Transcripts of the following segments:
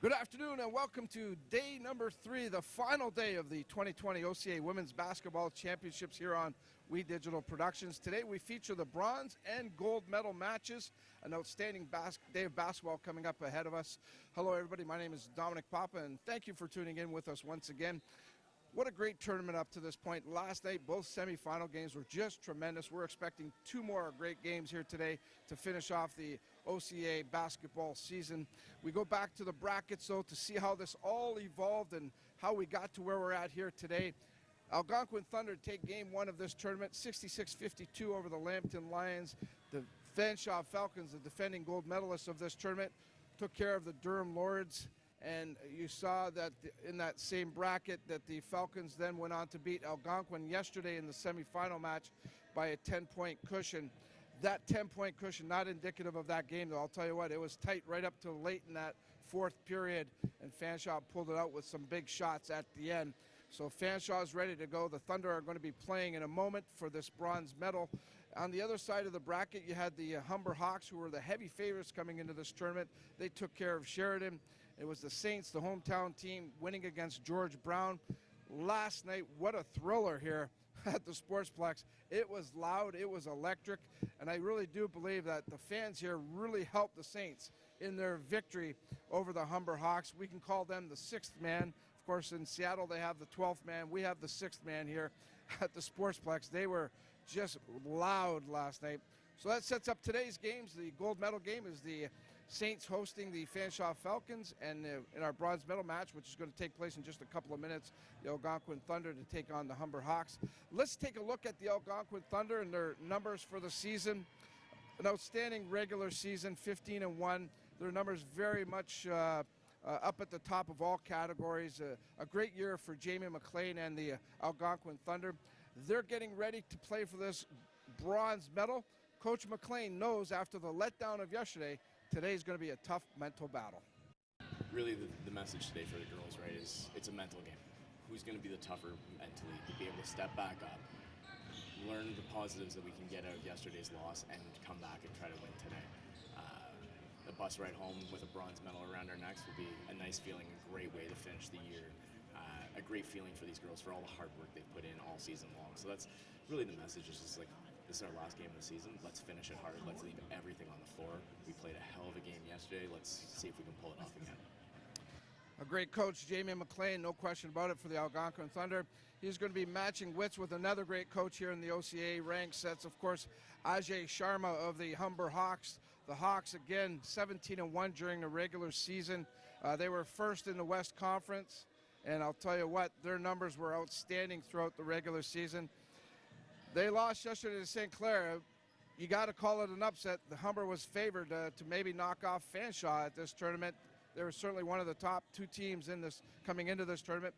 Good afternoon and welcome to day number 3, the final day of the 2020 OCAA Women's Basketball Championships here on We Digital Productions. Today we feature the bronze and gold medal matches, an outstanding day of basketball coming up ahead of us. Hello everybody, my name is Dominic Papa and thank you for tuning in with us once again. What a great tournament up to this point. Last night, both semifinal games were just tremendous. We're expecting 2 more great games here today to finish off the OCAA basketball season. We go back to the brackets, though, to see how this all evolved and how we got to where we're at here today. Algonquin Thunder take game 1 of this tournament, 66-52 over the Lambton Lions. The Fanshawe Falcons, the defending gold medalists of this tournament, took care of the Durham Lords. And you saw that in that same bracket that the Falcons then went on to beat Algonquin yesterday in the semifinal match by a 10-point cushion. That 10-point cushion, not indicative of that game, though. I'll tell you what, it was tight right up to late in that 4th period, and Fanshawe pulled it out with some big shots at the end. So Fanshawe is ready to go. The Thunder are going to be playing in a moment for this bronze medal. On the other side of the bracket, you had the Humber Hawks, who were the heavy favorites coming into this tournament. They took care of Sheridan. It was the Saints, the hometown team, winning against George Brown. Last night, what a thriller here at the Sportsplex. It was loud, it was electric, and I really do believe that the fans here really helped the Saints in their victory over the Humber Hawks. We can call them the 6th man. Of course, in Seattle, they have the 12th man. We have the 6th man here at the Sportsplex. They were just loud last night. So that sets up today's games. The gold medal game is the Saints hosting the Fanshawe Falcons, and in our bronze medal match, which is going to take place in just a couple of minutes, the Algonquin Thunder to take on the Humber Hawks. Let's take a look at the Algonquin Thunder and their numbers for the season. An outstanding regular season, 15-1. Their numbers very much up at the top of all categories. A great year for Jamie McLean and the Algonquin Thunder. They're getting ready to play for this bronze medal. Coach McLean knows after the letdown of yesterday, today's going to be a tough mental battle. Really, the message today for the girls, right, is it's a mental game. Who's going to be the tougher mentally to be able to step back up, learn the positives that we can get out of yesterday's loss, and come back and try to win today. The bus ride home with a bronze medal around our necks will be a nice feeling, a great way to finish the year. A great feeling for these girls for all the hard work they've put in all season long. So that's really the message, is just like, this is our last game of the season. Let's finish it hard. Let's leave everything on the floor. We played a hell of a game yesterday. Let's see if we can pull it off again. A great coach, Jamie McLean, no question about it, for the Algonquin Thunder. He's going to be matching wits with another great coach here in the OCAA ranks. That's, of course, Ajay Sharma of the Humber Hawks. The Hawks, again, 17-1 during the regular season. They were first in the West Conference, and I'll tell you what, their numbers were outstanding throughout the regular season. They lost yesterday to St. Clair. You got to call it an upset. The Humber was favored to maybe knock off Fanshawe at this tournament. They were certainly one of the top 2 teams in this coming into this tournament.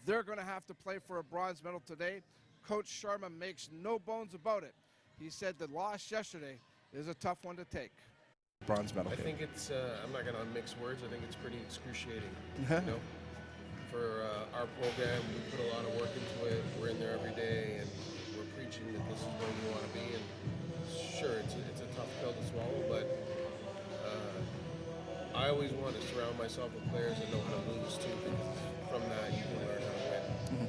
They're going to have to play for a bronze medal today. Coach Sharma makes no bones about it. He said the loss yesterday is a tough one to take. Bronze medal. I think it's, I'm not going to mix words, I think it's pretty excruciating. You know? For our program, we put a lot of work into it. We're in there every day, and we're preaching that this is where we want to be. And sure, it's a tough pill to swallow, but I always want to surround myself with players that know how to lose too, because from that you can learn how to win.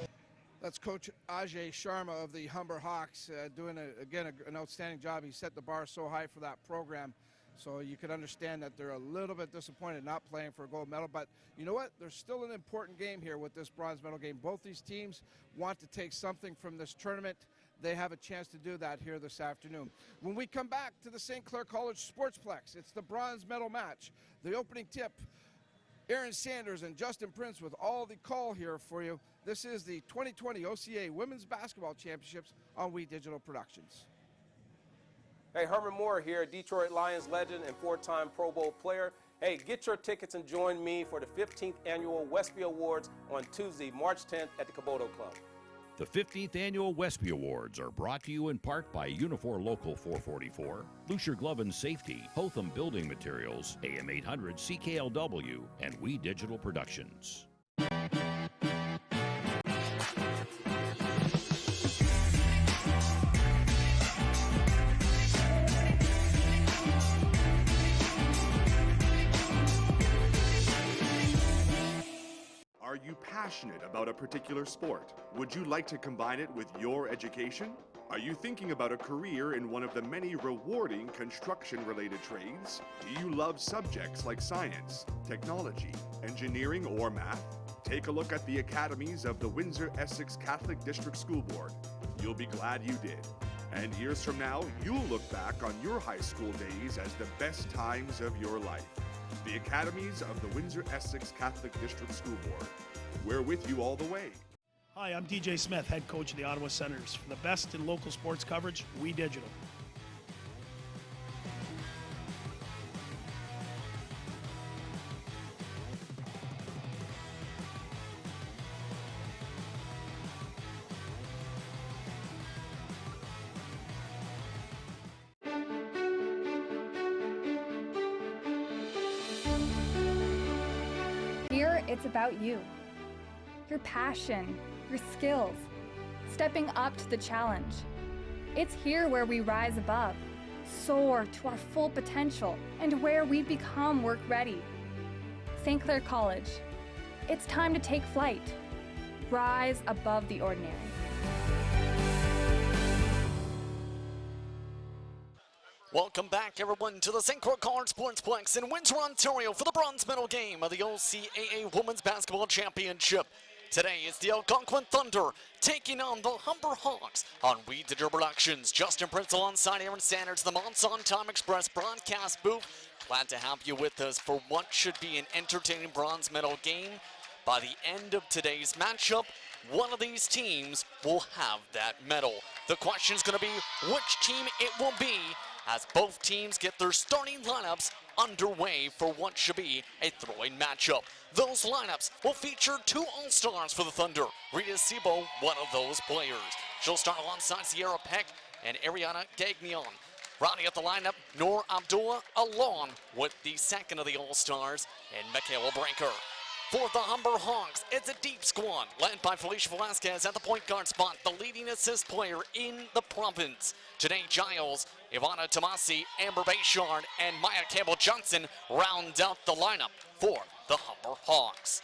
That's Coach Ajay Sharma of the Humber Hawks, doing, again, an outstanding job. He set the bar so high for that program. So you could understand that they're a little bit disappointed not playing for a gold medal. But you know what? There's still an important game here with this bronze medal game. Both these teams want to take something from this tournament. They have a chance to do that here this afternoon. When we come back to the St. Clair College Sportsplex, it's the bronze medal match. The opening tip, Aaron Sanders and Justin Prince with all the call here for you. This is the 2020 OCAA Women's Basketball Championships on We Digital Productions. Hey, Herman Moore here, Detroit Lions legend and 4-time Pro Bowl player. Hey, get your tickets and join me for the 15th Annual Westby Awards on Tuesday, March 10th at the Caboto Club. The 15th Annual Westby Awards are brought to you in part by Unifor Local 444, Lucier Glove and Safety, Hotham Building Materials, AM 800 CKLW, and We Digital Productions. Are you passionate about a particular sport? Would you like to combine it with your education? Are you thinking about a career in one of the many rewarding construction-related trades? Do you love subjects like science, technology, engineering, or math? Take a look at the academies of the Windsor-Essex Catholic District School Board. You'll be glad you did. And years from now, you'll look back on your high school days as the best times of your life. The academies of the Windsor-Essex Catholic District School Board. We're with you all the way. Hi, I'm DJ Smith, head coach of the Ottawa Senators. For the best in local sports coverage, We Digital. Here, it's about you, your passion, your skills, stepping up to the challenge. It's here where we rise above, soar to our full potential, and where we become work ready. St. Clair College, it's time to take flight. Rise above the ordinary. Welcome back, everyone, to the St. Clair College Sportsplex in Windsor, Ontario for the bronze medal game of the OCAA Women's Basketball Championship. Today is the Algonquin Thunder taking on the Humber Hawks on We Digital Productions. Justin Prince alongside Aaron Sanders, the Monson Time Express broadcast booth. Glad to have you with us for what should be an entertaining bronze medal game. By the end of today's matchup, one of these teams will have that medal. The question is going to be which team it will be as both teams get their starting lineups underway for what should be a thrilling matchup. Those lineups will feature two All-Stars for the Thunder. Rita Sebo, one of those players. She'll start alongside Sierra Peck and Ariana Gagnon. Rounding up the lineup, Noor Abdullah, along with the second of the All-Stars, and Michaela Branker. For the Humber Hawks, it's a deep squad led by Felicia Velasquez at the point guard spot, the leading assist player in the province. Janae Giles, Ivana Tomasi, Amber Bayshard, and Maya Campbell-Johnson round out the lineup for the Humber Hawks.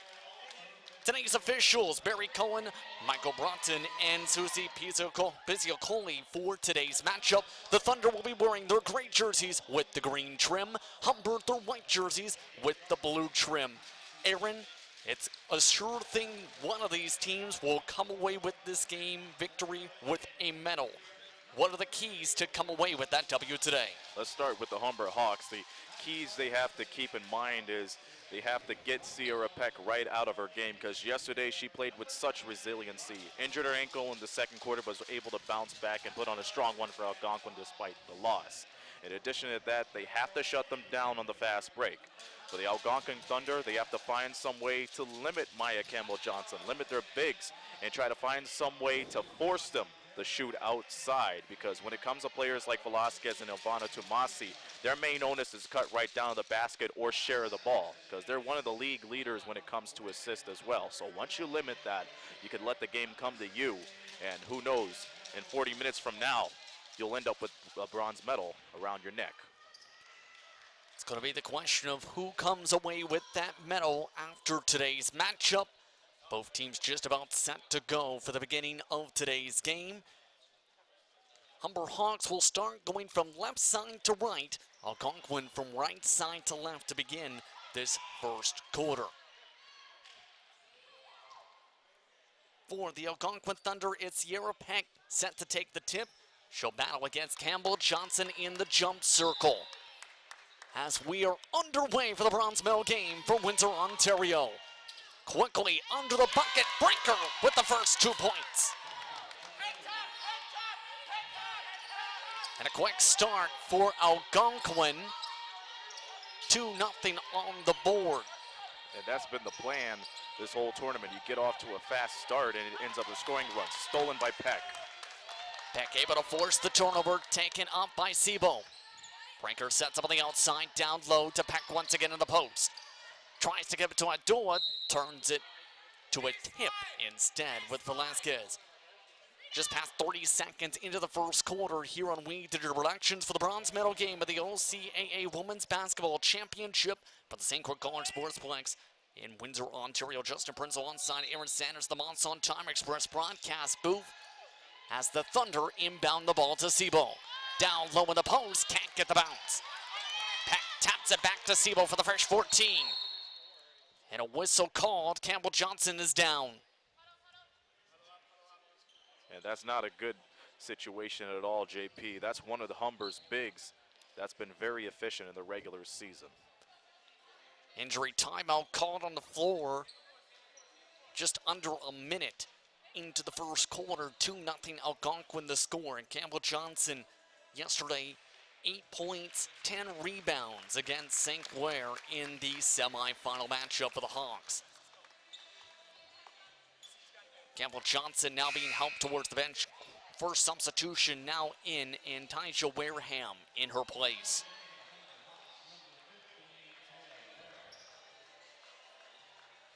Today's officials, Barry Cohen, Michael Broughton, and Susie Pizziocoli for today's matchup. The Thunder will be wearing their gray jerseys with the green trim, Humber their white jerseys with the blue trim. Aaron, it's a sure thing one of these teams will come away with this game victory with a medal. What are the keys to come away with that W today? Let's start with the Humber Hawks. The keys they have to keep in mind is they have to get Sierra Peck right out of her game, because yesterday she played with such resiliency. Injured her ankle in the second quarter, but was able to bounce back and put on a strong one for Algonquin despite the loss. In addition to that, they have to shut them down on the fast break. For the Algonquin Thunder, they have to find some way to limit Maya Campbell-Johnson, limit their bigs, and try to find some way to force them to shoot outside, because when it comes to players like Velasquez and Ivana Tomasi, their main onus is cut right down to the basket or share the ball, because they're one of the league leaders when it comes to assist as well. So once you limit that, you can let the game come to you, and who knows, in 40 minutes from now, you'll end up with a bronze medal around your neck. It's going to be the question of who comes away with that medal after today's matchup. Both teams just about set to go for the beginning of today's game. Humber Hawks will start going from left side to right. Algonquin from right side to left to begin this first quarter. For the Algonquin Thunder, it's Sierra Peck set to take the tip. She'll battle against Campbell-Johnson in the jump circle. As we are underway for the bronze medal game for Windsor, Ontario. Quickly under the bucket, Branker with the first 2 points. And a quick start for Algonquin. 2-0 on the board. And that's been the plan this whole tournament. You get off to a fast start and it ends up a scoring run, stolen by Peck. Peck able to force the turnover, taken up by Sebo. Branker sets up on the outside, down low to Peck once again in the post. Tries to give it to Abdullah, turns it to a tip instead with Velasquez. Just past 30 seconds into the first quarter here on We Digital Productions for the bronze medal game of the OCAA Women's Basketball Championship for the St. Clair College Sportsplex. In Windsor, Ontario, Justin Prince alongside Aaron Sanders, the Monson Time Express broadcast booth, as the Thunder inbound the ball to Sebo. Down low in the post, can't get the bounce. Peck taps it back to Sebo for the fresh 14. And a whistle called. Campbell Johnson is down. And that's not a good situation at all, JP. That's one of the Humber's bigs that's been very efficient in the regular season. Injury timeout called on the floor. Just under a minute into the first quarter. 2-0 Algonquin the score. And Campbell Johnson yesterday, 8 points, 10 rebounds against St. Clair in the semifinal matchup for the Hawks. Campbell Johnson now being helped towards the bench. First substitution now in, and Tyja Wareham in her place.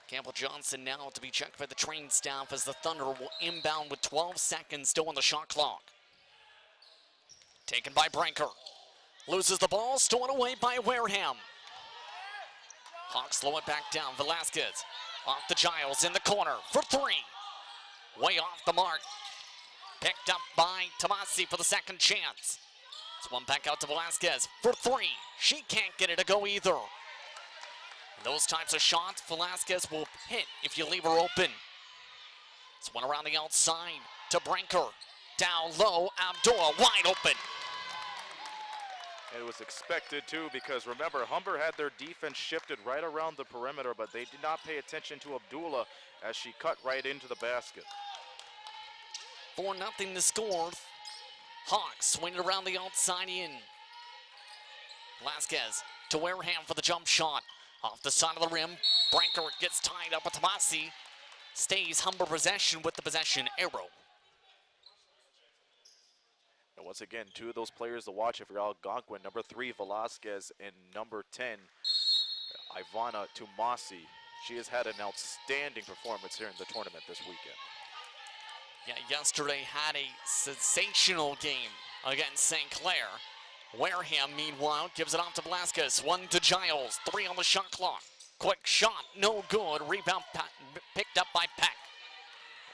Campbell Johnson now to be checked by the trained staff as the Thunder will inbound with 12 seconds still on the shot clock. Taken by Branker. Loses the ball, stolen away by Wareham. Hawks slow it back down. Velasquez off the Giles in the corner for three. Way off the mark. Picked up by Tomasi for the second chance. It's one back out to Velasquez for three. She can't get it to go either. And those types of shots, Velasquez will hit if you leave her open. It's one around the outside to Branker. Down low, Abdullah wide open. It was expected too, because remember, Humber had their defense shifted right around the perimeter, but they did not pay attention to Abdullah as she cut right into the basket. 4-0 the score. Hawks swing it around the outside in. Velasquez to Wareham for the jump shot. Off the side of the rim, Branker gets tied up with Tomasi. Stays Humber possession with the possession arrow. And once again, two of those players to watch if you're Algonquin. Number 3, Velasquez, and number 10, Ivana Tomasi. She has had an outstanding performance here in the tournament this weekend. Yeah, yesterday had a sensational game against St. Clair. Wareham, meanwhile, gives it off to Velasquez. 1 to Giles, 3 on the shot clock. Quick shot, no good. Rebound picked up by Peck.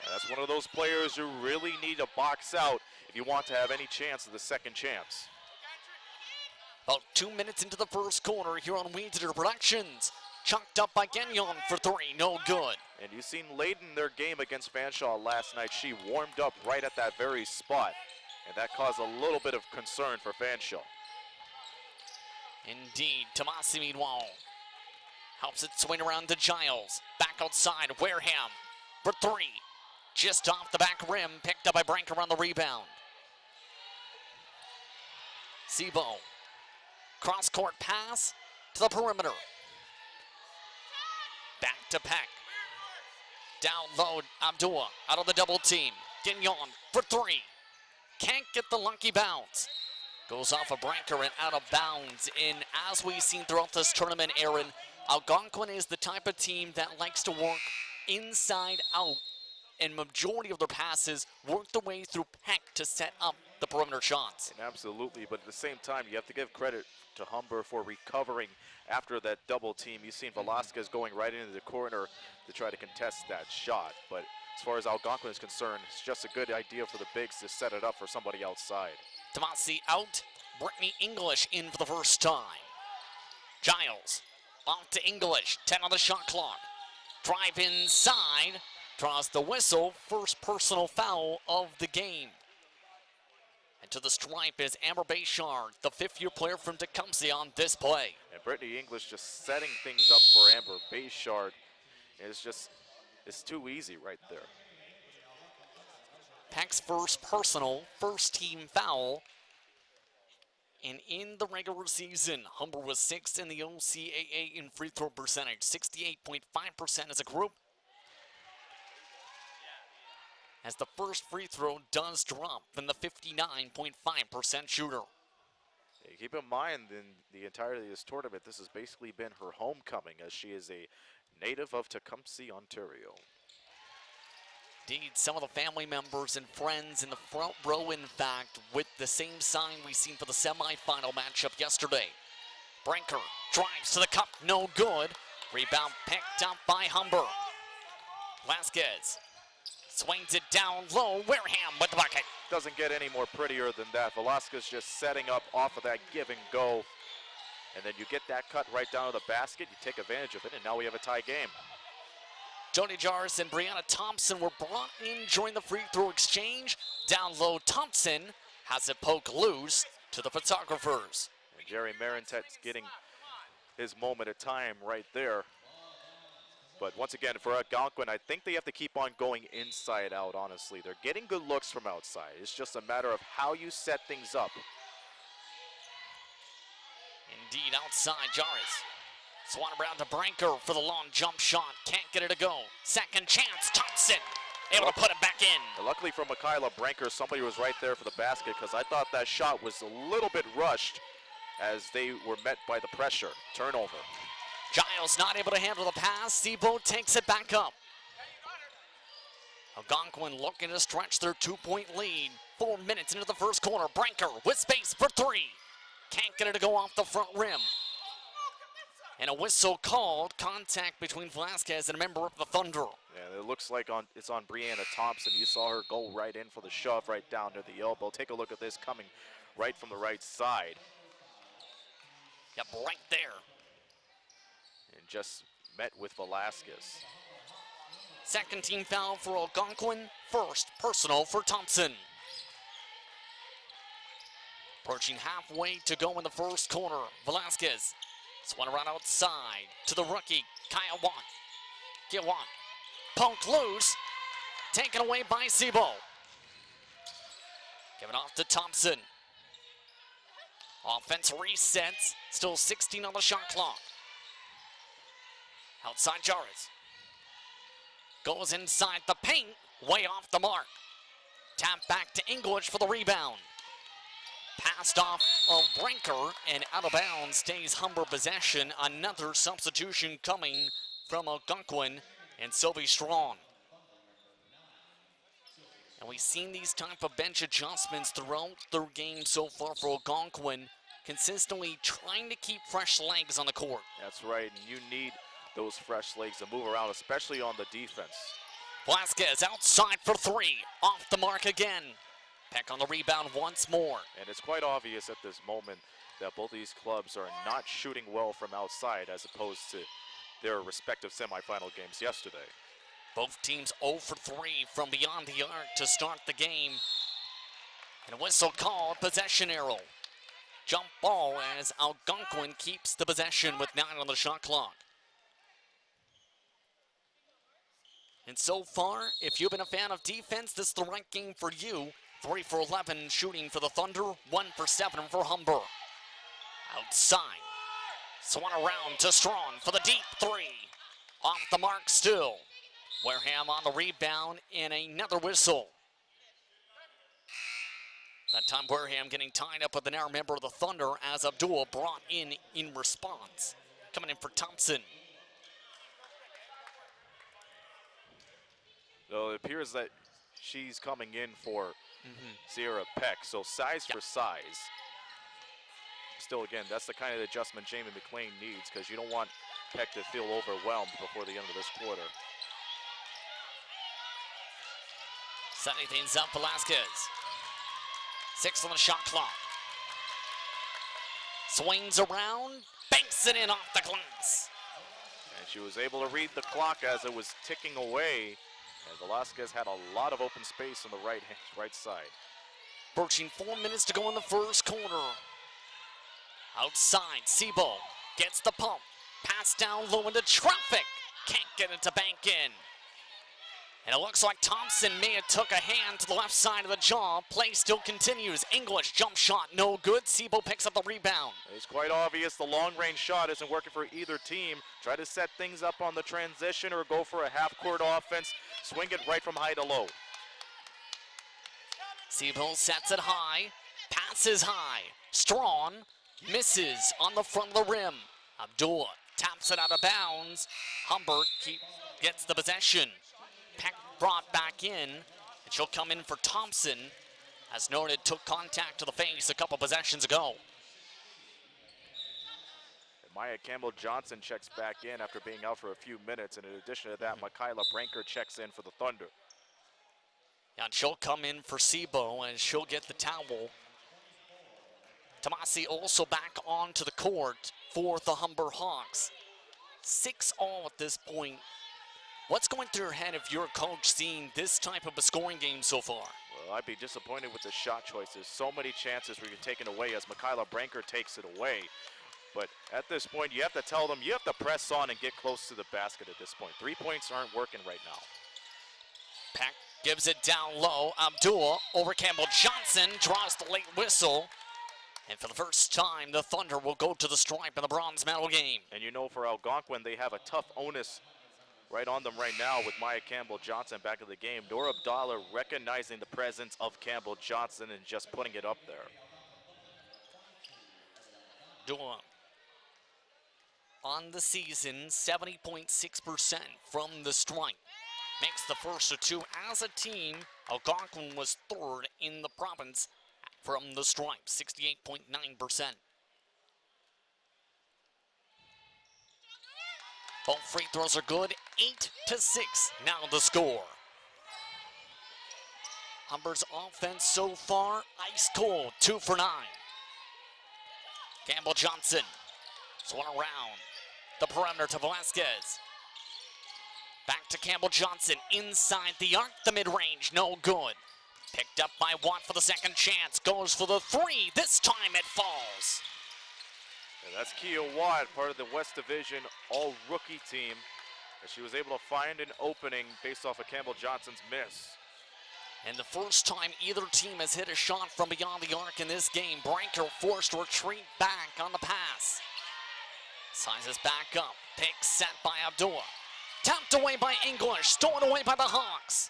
Yeah, that's one of those players you really need to box out if you want to have any chance of the second chance. About 2 minutes into the first quarter here on We Digital Productions. Chucked up by Gagnon for 3, no good. And you've seen late in their game against Fanshawe last night, she warmed up right at that very spot. And that caused a little bit of concern for Fanshawe. Indeed, Tomasi meanwhile helps it swing around to Giles. Back outside, Wareham for 3. Just off the back rim, picked up by Branker on the rebound. Sebo, cross-court pass to the perimeter. Back to Peck. Down low, Abdullah out of the double team. Gagnon for 3. Can't get the lucky bounce. Goes off of Branker and out of bounds. And as we've seen throughout this tournament, Aaron, Algonquin is the type of team that likes to work inside out. And majority of their passes work their way through Peck to set up the perimeter shots. And absolutely, but at the same time, you have to give credit to Humber for recovering after that double team. You've seen Velasquez going right into the corner to try to contest that shot. But as far as Algonquin is concerned, it's just a good idea for the bigs to set it up for somebody outside. Tomasi out. Brittany English in for the first time. Giles off to English. 10 on the shot clock. Drive inside. Draws the whistle. First personal foul of the game. And to the stripe is Amber Bayshard, the 5th-year player from Tecumseh on this play. And Brittany English just setting things up for Amber Bayshard. It's too easy right there. Peck's first personal, first team foul. And in the regular season, Humber was 6th in the OCAA in free throw percentage, 68.5% as a group. As the first free throw does drop from the 59.5% shooter. Yeah, keep in mind, in the entirety of this tournament, this has basically been her homecoming, as she is a native of Tecumseh, Ontario. Indeed, some of the family members and friends in the front row, in fact, with the same sign we've seen for the semifinal matchup yesterday. Branker drives to the cup, no good. Rebound picked up by Humber. Vasquez swings it down low. Wareham with the bucket. Doesn't get any more prettier than that. Velasquez just setting up off of that give and go. And then you get that cut right down to the basket. You take advantage of it, and now we have a tie game. Jody Jarvis and Brianna Thompson were brought in during the free throw exchange. Down low, Thompson has it poke loose to the photographers. And Jerry Marentet's getting his moment of time right there. But once again, for Algonquin, I think they have to keep on going inside out, honestly. They're getting good looks from outside. It's just a matter of how you set things up. Indeed, outside, Jarvis. Swan around to Branker for the long jump shot. Can't get it to go. Second chance, Thompson able to put it back in. Luckily for Michaela Branker, somebody was right there for the basket, because I thought that shot was a little bit rushed as they were met by the pressure. Turnover. Giles not able to handle the pass. Sebo takes it back up. Algonquin looking to stretch their 2-point lead. 4 minutes into the first quarter. Branker with space for three. Can't get it to go off the front rim. And a whistle called. Contact between Velasquez and a member of the Thunder. Yeah, it looks like it's on Brianna Thompson. You saw her go right in for the shove right down to the elbow. Take a look at this coming right from the right side. Yep, right there. And just met with Velasquez. Second team foul for Algonquin. First personal for Thompson. Approaching halfway to go in the first quarter. Velasquez. Swung around outside to the rookie, Kyle Watt. Get Watt. Poked loose. Taken away by Sebo. Giving off to Thompson. Offense resets. Still 16 on the shot clock. Outside Jarvis. Goes inside the paint. Way off the mark. Tap back to English for the rebound. Passed off of Branker and out of bounds stays Humber possession. Another substitution coming from Algonquin and Sylvie Strong. And we've seen these type of bench adjustments throughout their game so far for Algonquin, consistently trying to keep fresh legs on the court. That's right, and you need those fresh legs to move around, especially on the defense. Velasquez outside for three. Off the mark again. Peck on the rebound once more. And it's quite obvious at this moment that both of these clubs are not shooting well from outside as opposed to their respective semifinal games yesterday. Both teams 0 for 3 from beyond the arc to start the game. And a whistle called, possession arrow. Jump ball as Algonquin keeps the possession with 9 on the shot clock. And so far, if you've been a fan of defense, this is the right game for you. 3 for 11 shooting for the Thunder, 1 for 7 for Humber. Outside, swung around to Strong for the deep three. Off the mark still. Wareham on the rebound and another whistle. That time Wareham getting tied up with an air member of the Thunder as Abdul brought in response. Coming in for Thompson. So it appears that she's coming in for Sierra Peck, so size for size. Still, again, that's the kind of adjustment Jamie McLean needs, because you don't want Peck to feel overwhelmed before the end of this quarter. Setting things up, Velasquez. 6 on the shot clock. Swings around, banks it in off the glass. And she was able to read the clock as it was ticking away. And Velasquez had a lot of open space on the right side. Approaching 4 minutes to go in the first quarter. Outside, Sebo gets the pump. Pass down low into traffic. Can't get it to bank in. And it looks like Thompson may have took a hand to the left side of the jaw. Play still continues. English jump shot, no good. Sebo picks up the rebound. It's quite obvious the long-range shot isn't working for either team. Try to set things up on the transition or go for a half-court offense. Swing it right from high to low. Sebo sets it high, passes high. Strong misses on the front of the rim. Abdul taps it out of bounds. Humber gets the possession. Peck brought back in, and she'll come in for Thompson. As noted, took contact to the face a couple possessions ago. Maya Campbell-Johnson checks back in after being out for a few minutes, and in addition to that, Michaela Branker checks in for the Thunder. Yeah, and she'll come in for Sebo, and she'll get the towel. Tomasi also back onto the court for the Humber Hawks. 6-all at this point. What's going through your head if you're a coach seeing this type of a scoring game so far? Well, I'd be disappointed with the shot choices. So many chances where you're taken away as Michaela Branker takes it away. But at this point, you have to tell them you have to press on and get close to the basket at this point. 3 points aren't working right now. Peck gives it down low. Abdul over Campbell-Johnson, draws the late whistle. And for the first time, the Thunder will go to the stripe in the bronze medal game. And you know, for Algonquin, they have a tough onus right on them right now with Maya Campbell-Johnson back in the game. Nora Abdallah recognizing the presence of Campbell-Johnson and just putting it up there. Dua on the season, 70.6% from the stripe. Makes the first of two as a team. Algonquin was third in the province from the stripe, 68.9%. Both free throws are good, 8-6 now the score. Humber's offense so far, ice cold, 2 for 9. Campbell-Johnson, swung around the perimeter to Velasquez. Back to Campbell-Johnson, inside the arc, the mid-range, no good. Picked up by Watt for the second chance, goes for the three, this time it falls. And that's Kia Watt, part of the West Division all-rookie team. And she was able to find an opening based off of Campbell-Johnson's miss. And the first time either team has hit a shot from beyond the arc in this game, Branker forced to retreat back on the pass. Sizes back up, pick set by Abdullah. Tapped away by English, stolen away by the Hawks.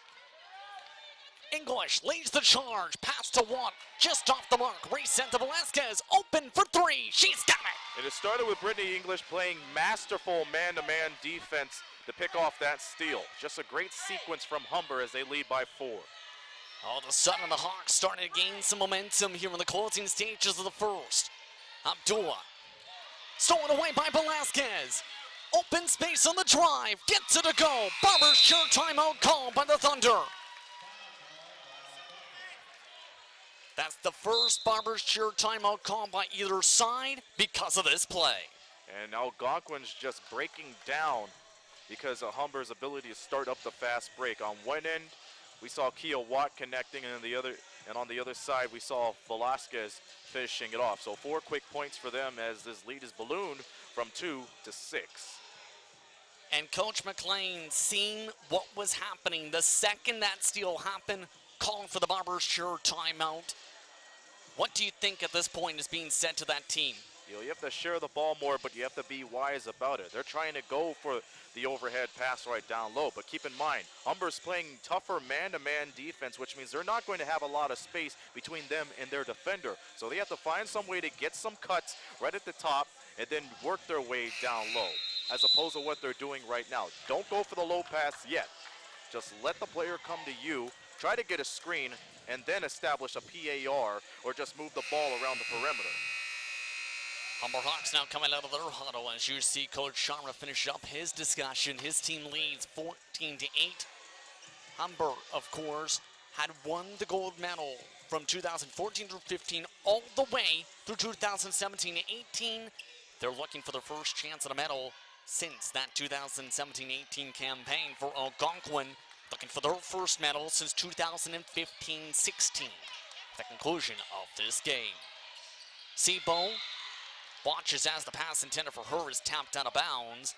English leads the charge, pass to Watt, just off the mark, reset to Velasquez, open for three, she's got it! And it started with Brittany English playing masterful man-to-man defense to pick off that steal. Just a great sequence from Humber as they lead by 4. All of a sudden, the Hawks starting to gain some momentum here in the closing stages of the first. Abdullah, stolen away by Velasquez. Open space on the drive, gets it to go. BARBE'S sure timeout called by the Thunder. That's the first BARBE'S sure timeout called by either side because of this play. And Algonquin's just breaking down because of Humber's ability to start up the fast break. On one end, we saw Kia Watt connecting, and on the other side, we saw Velasquez finishing it off. So 4 quick points for them as this lead is ballooned from 2 to 6. And Coach McLean, seeing what was happening the second that steal happened, calling for the BARBE'S sure timeout. What do you think at this point is being said to that team? You have to share the ball more, but you have to be wise about it. They're trying to go for the overhead pass right down low, but keep in mind, Humber's playing tougher man-to-man defense, which means they're not going to have a lot of space between them and their defender. So they have to find some way to get some cuts right at the top and then work their way down low, as opposed to what they're doing right now. Don't go for the low pass yet. Just let the player come to you, try to get a screen, and then establish a PAR or just move the ball around the perimeter. Humber Hawks now coming out of their huddle as you see Coach Sharma finish up his discussion. His team leads 14-8. Humber, of course, had won the gold medal from 2014 through 15 all the way through 2017-18. They're looking for their first chance at a medal since that 2017-18 campaign for Algonquin. Looking for their first medal since 2015-16. The conclusion of this game. Sebo watches as the pass intended for her is tapped out of bounds.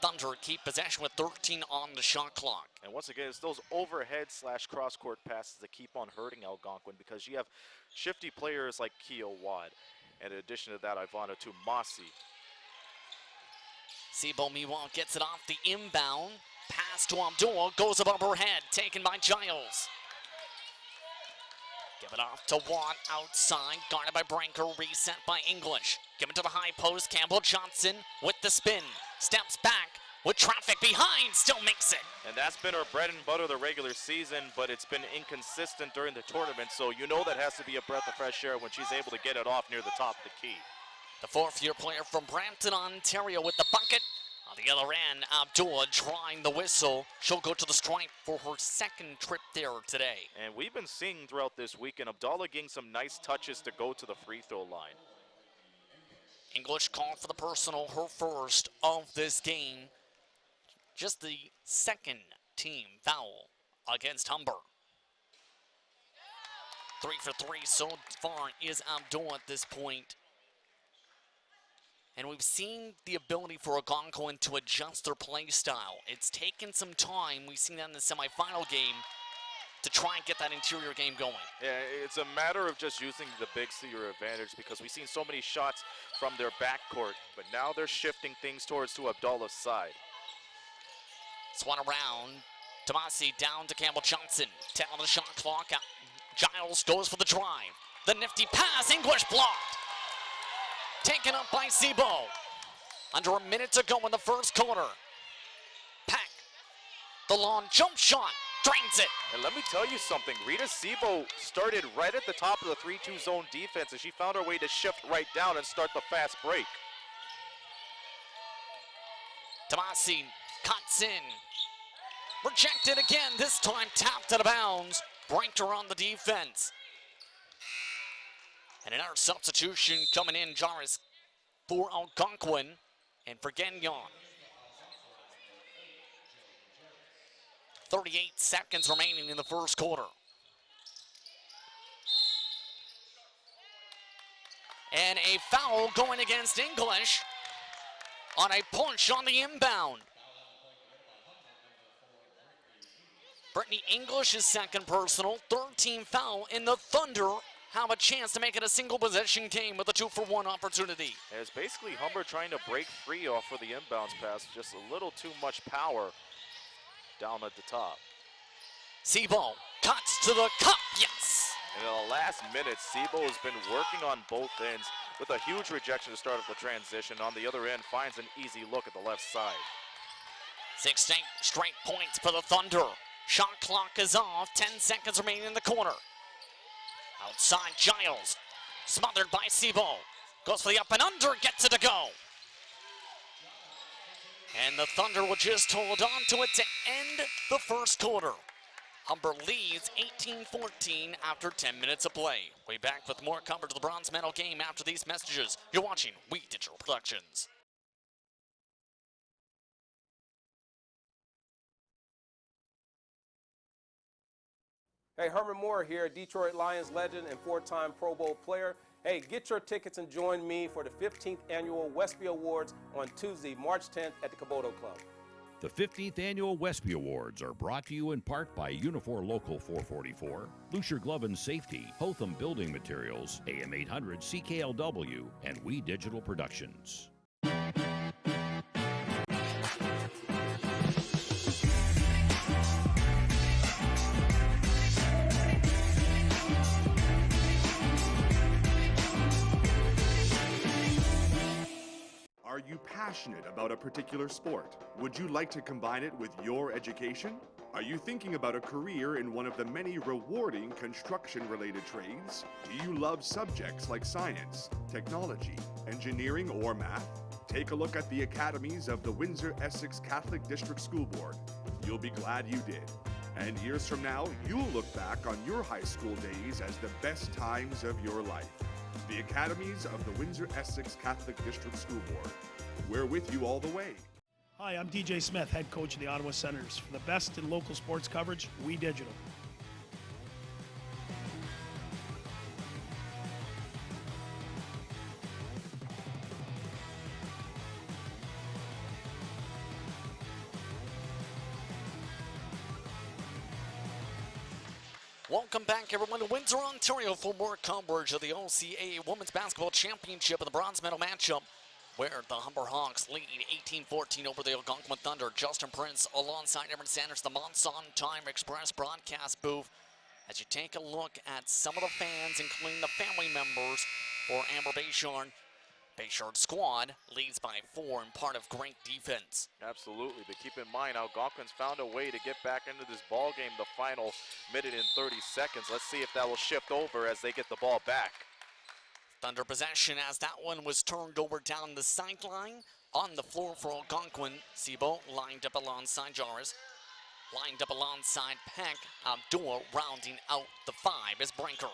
Thunder keep possession with 13 on the shot clock. And once again, it's those overhead / cross-court passes that keep on hurting Algonquin because you have shifty players like Keo Wad. And in addition to that, Ivana Tumasi. Sebo meanwhile gets it off the inbound. Pass to Abdul, goes above her head, taken by Giles. Give it off to Watt outside, guarded by Branker, reset by English. Give it to the high post, Campbell-Johnson with the spin. Steps back with traffic behind, still makes it. And that's been her bread and butter the regular season, but it's been inconsistent during the tournament, so you know that has to be a breath of fresh air when she's able to get it off near the top of the key. The fourth-year player from Brampton, Ontario with the bucket. On the other end, Abdullah trying the whistle. She'll go to the stripe for her second trip there today. And we've been seeing throughout this weekend, Abdullah getting some nice touches to go to the free throw line. English called for the personal, her first of this game. Just the second team foul against Humber. 3 for 3 so far is Abdullah at this point. And we've seen the ability for Algonquin to adjust their play style. It's taken some time. We've seen that in the semifinal game to try and get that interior game going. Yeah, it's a matter of just using the bigs to your advantage because we've seen so many shots from their backcourt, but now they're shifting things towards to Abdullah's side. Swat around. Tomasi down to Campbell Johnson. 10 on the shot clock. Giles goes for the drive. The nifty pass, English blocked. Taken up by Sebo. Under a minute to go in the first quarter. Pack. The long jump shot. Drains it. And let me tell you something. Rita Sebo started right at the top of the 3-2 zone defense, and she found her way to shift right down and start the fast break. Tomasi cuts in. Rejected again. This time tapped out of bounds. Brinker on the defense. And another substitution coming in, Jarvis, for Algonquin and for Gagnon. 38 seconds remaining in the first quarter. And a foul going against English on a punch on the inbound. Brittany English's second personal, third team foul, and the Thunder have a chance to make it a single possession game with a 2-for-1 opportunity. And it's basically Humber trying to break free off for the inbounds pass, just a little too much power down at the top. Sebo cuts to the cup, yes! And in the last minute, Sebo has been working on both ends with a huge rejection to start off the transition. On the other end, finds an easy look at the left side. 6 straight points for the Thunder. Shot clock is off, 10 seconds remaining in the corner. Outside Giles, smothered by Sebo. Goes for the up and under, gets it to go. And the Thunder will just hold on to it to end the first quarter. Humber leads 18-14 after 10 minutes of play. We'll be back with more coverage of the bronze medal game after these messages. You're watching We Digital Productions. Hey, Herman Moore here, Detroit Lions legend and 4-time Pro Bowl player. Hey, get your tickets and join me for the 15th Annual Westby Awards on Tuesday, March 10th at the Caboto Club. The 15th Annual Westby Awards are brought to you in part by Unifor Local 444, Lucier Glove and Safety, Hotham Building Materials, AM 800 CKLW, and We Digital Productions. Are you passionate about a particular sport? Would you like to combine it with your education? Are you thinking about a career in one of the many rewarding construction-related trades? Do you love subjects like science, technology, engineering, or math? Take a look at the academies of the Windsor-Essex Catholic District School Board. You'll be glad you did. And years from now, you'll look back on your high school days as the best times of your life. The academies of the Windsor-Essex Catholic District School Board. We're with you all the way. Hi, I'm DJ Smith, head coach of the Ottawa Senators. For the best in local sports coverage, We Digital. Welcome back, everyone, to Windsor, Ontario for more coverage of the OCAA Women's Basketball Championship and the bronze medal matchup, where the Humber Hawks lead 18-14 over the Algonquin Thunder. Justin Prince alongside Evan Sanders, the Monson Time Express broadcast booth, as you take a look at some of the fans, including the family members for Amber Bayshard. Bayshard's squad leads by 4 and part of great defense. Absolutely, but keep in mind, Algonquin's found a way to get back into this ball game the final minute and 30 seconds. Let's see if that will shift over as they get the ball back. Thunder possession as that one was turned over down the sideline. On the floor for Algonquin. Sibo lined up alongside Jarvis. Lined up alongside Peck. Abdul rounding out the 5 is Brinker.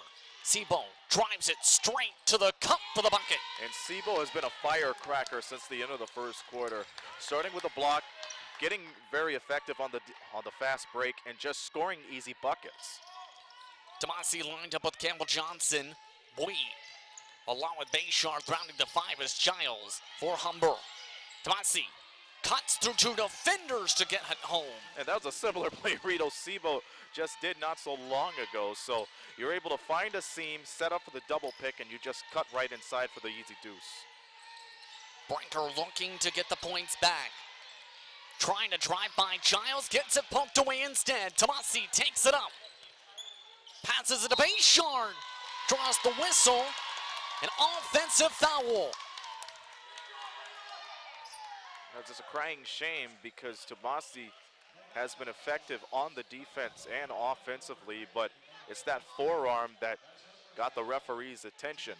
Sibo drives it straight to the cup for the bucket. And Sibo has been a firecracker since the end of the first quarter. Starting with a block, getting very effective on the fast break, and just scoring easy buckets. Tomasi lined up with Campbell Johnson. Boy, along with Bayshard, rounding the 5 is Giles for Humber. Tomasi cuts through 2 defenders to get it home. And that was a similar play Rito Sibo just did not so long ago. So you're able to find a seam, set up for the double pick, and you just cut right inside for the easy deuce. Brinker looking to get the points back. Trying to drive by Giles, gets it poked away instead. Tomasi takes it up. Passes it to Bayshard. Draws the whistle. An offensive foul. It's just a crying shame because Tomasi has been effective on the defense and offensively, but it's that forearm that got the referee's attention.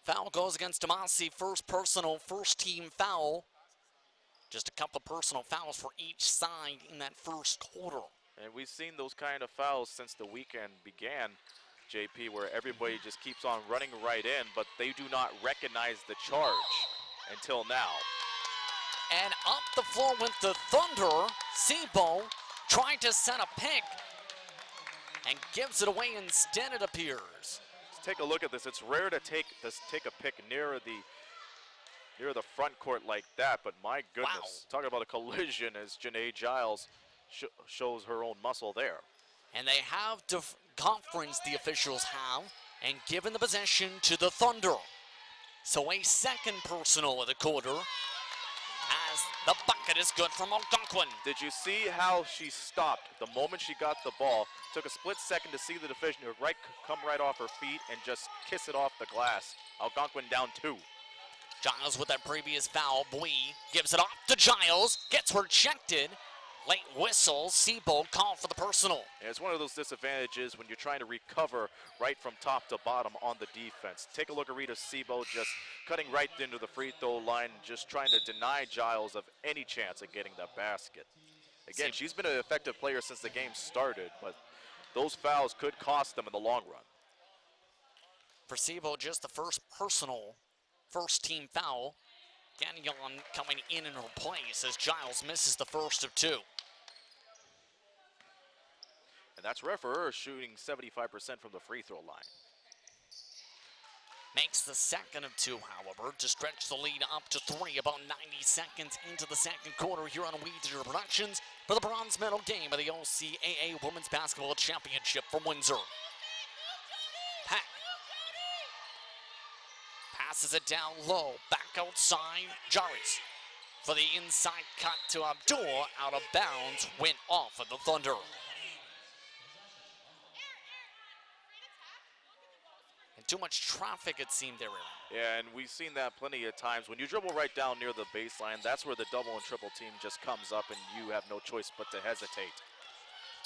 Foul goes against Tomasi. First personal, first team foul. Just a couple of personal fouls for each side in that first quarter. And we've seen those kind of fouls since the weekend began, JP, where everybody just keeps on running right in, but they do not recognize the charge until now. And up the floor with the Thunder. Sibo trying to set a pick and gives it away instead, it appears. Let's take a look at this. It's rare to take a pick near the front court like that, but my goodness, talking about a collision as Janae Giles shows her own muscle there. And they have conference, the officials have, and given the possession to the Thunder. So a second personal of the quarter as the bucket is good from Algonquin. Did you see how she stopped the moment she got the ball? Took a split second to see the defender come right off her feet and just kiss it off the glass. Algonquin down 2. Giles with that previous foul. Bui gives it off to Giles, gets rejected. Late whistle, Sibo called for the personal. Yeah, it's one of those disadvantages when you're trying to recover right from top to bottom on the defense. Take a look at Rita Sibo just cutting right into the free throw line, just trying to deny Giles of any chance of getting that basket. Again, she's been an effective player since the game started, but those fouls could cost them in the long run. For Sibo, just the first personal, first team foul. Gagnon coming in her place as Giles misses the first of 2. And that's rare for her, shooting 75% from the free throw line. Makes the second of 2, however, to stretch the lead up to 3, about 90 seconds into the second quarter here on We Digital Productions for the bronze medal game of the OCAA Women's Basketball Championship from Windsor. Peck passes it down low, back outside, Jarvis for the inside cut to Abdul, out of bounds, went off of the Thunder. And too much traffic, it seemed, there. Yeah, and we've seen that plenty of times. When you dribble right down near the baseline, that's where the double and triple team just comes up and you have no choice but to hesitate.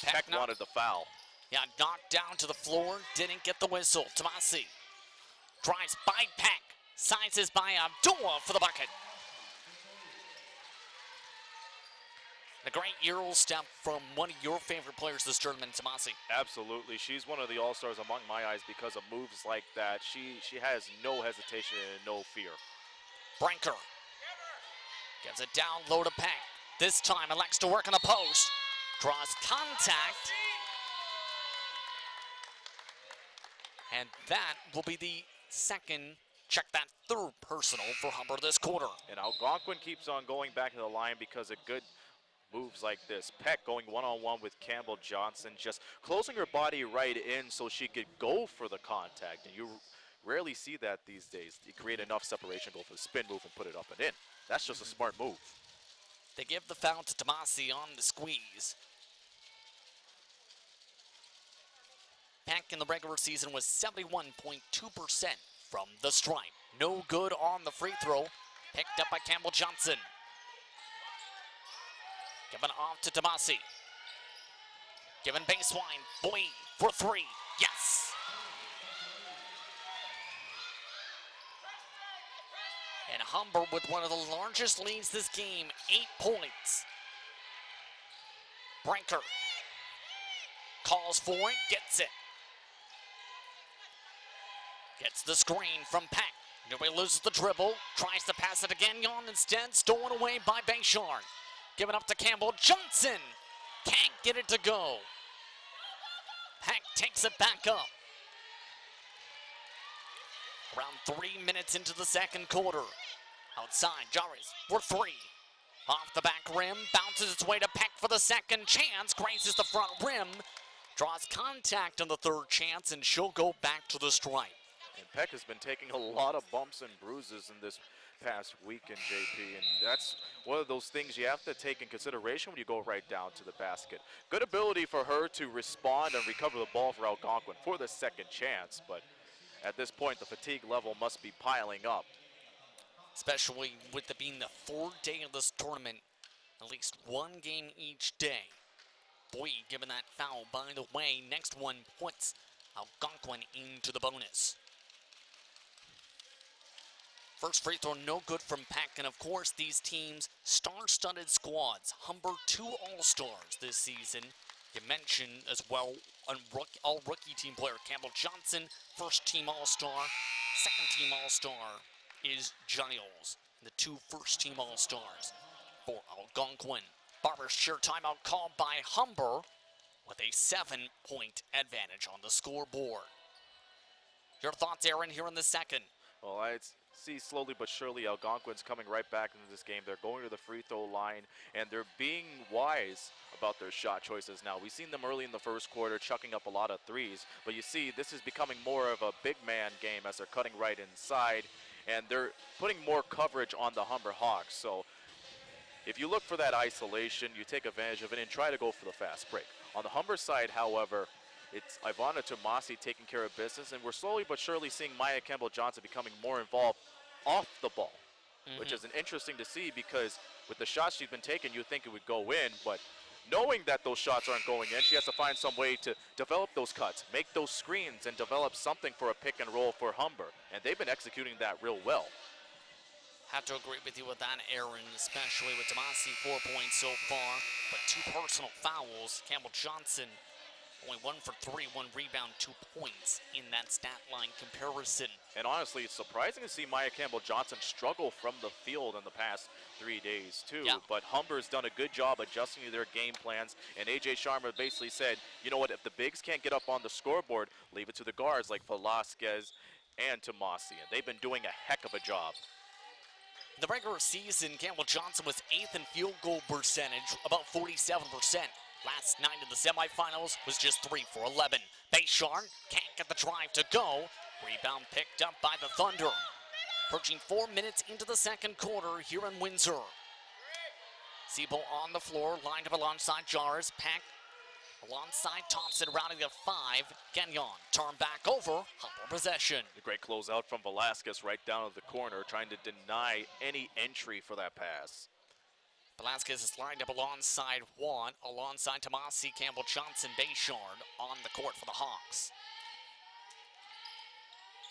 Peck wanted the foul. Yeah, knocked down to the floor, didn't get the whistle. Tomasi drives by Peck, sizes by Abdul for the bucket. A great Euro step from one of your favorite players this tournament, Tomasi. Absolutely. She's one of the all-stars among my eyes because of moves like that. She has no hesitation and no fear. Brinker gives it down low to Peck. This time elects to work on the post. Draws contact. And that will be the second, check that, third personal for Humber this quarter. And Algonquin keeps on going back to the line because of good moves like this. Peck going one-on-one with Campbell Johnson, just closing her body right in so she could go for the contact. And you rarely see that these days. You create enough separation, go for the spin move and put it up and in. That's just a smart move. They give the foul to Tomasi on the squeeze. Peck in the regular season was 71.2% from the stripe. No good on the free throw. Picked up by Campbell Johnson. Given off to Tomasi. Given baseline. Boy for 3. Yes. And Humber with one of the largest leads this game, 8 points. Brinker calls for it, gets it. Gets the screen from Peck. Nobody loses the dribble, tries to pass it again, instead stolen away by Bayshard. Given up to Campbell Johnson. Can't get it to go. Peck takes it back up. Around 3 minutes into the second quarter. Outside, Jarvis for 3. Off the back rim, bounces its way to Peck for the second chance, grazes the front rim, draws contact on the third chance, and she'll go back to the stripe. And Peck has been taking a lot of bumps and bruises in this past weekend, JP, and that's one of those things you have to take in consideration when you go right down to the basket. Good ability for her to respond and recover the ball for Algonquin for the second chance, but at this point, the fatigue level must be piling up. Especially with it being the third day of this tournament, at least one game each day. Boy, given that foul, by the way, next one puts Algonquin into the bonus. First free throw, no good from Peck, and of course these teams, star-studded squads. Humber 2 All-Stars this season. You mentioned as well all-rookie team player Campbell Johnson, first-team All-Star, second-team All-Star is Giles, the 2 first-team All-Stars for Algonquin. Barber's sure timeout called by Humber with a 7-point advantage on the scoreboard. Your thoughts, Aaron, here in the second? Well, I see slowly but surely Algonquin's coming right back into this game. They're going to the free throw line, and they're being wise about their shot choices now. We've seen them early in the first quarter chucking up a lot of threes, but you see this is becoming more of a big man game as they're cutting right inside, and they're putting more coverage on the Humber Hawks. So if you look for that isolation, you take advantage of it and try to go for the fast break. On the Humber side, however, it's Ivana Tomasi taking care of business, and we're slowly but surely seeing Maya Campbell-Johnson becoming more involved off the ball, which is interesting to see because with the shots she's been taking, you'd think it would go in, but knowing that those shots aren't going in, she has to find some way to develop those cuts, make those screens, and develop something for a pick and roll for Humber, and they've been executing that real well. Have to agree with you with that, Aaron, especially with Tomasi, 4 points so far, but 2 personal fouls. Campbell Johnson only 1 for 3, 1 rebound, 2 points in that stat line comparison. And honestly, it's surprising to see Maya Campbell-Johnson struggle from the field in the past 3 days too. Yeah. But Humber's done a good job adjusting to their game plans, and AJ Sharma basically said, you know what, if the bigs can't get up on the scoreboard, leave it to the guards like Velasquez and Tomasi, and they've been doing a heck of a job. The regular season, Campbell Johnson was 8th in field goal percentage, about 47%. Last night in the semifinals was just 3 for 11. Bayshard can't get the drive to go. Rebound picked up by the Thunder. Approaching 4 minutes into the second quarter here in Windsor. Siebel on the floor, lined up alongside Jars. Peck alongside Thompson, rounding the 5. Gagnon turn back over. Humber possession. A great closeout from Velasquez right down to the corner, trying to deny any entry for that pass. Velasquez is lined up alongside Juan, alongside Tomasi, Campbell Johnson, Bayshard on the court for the Hawks.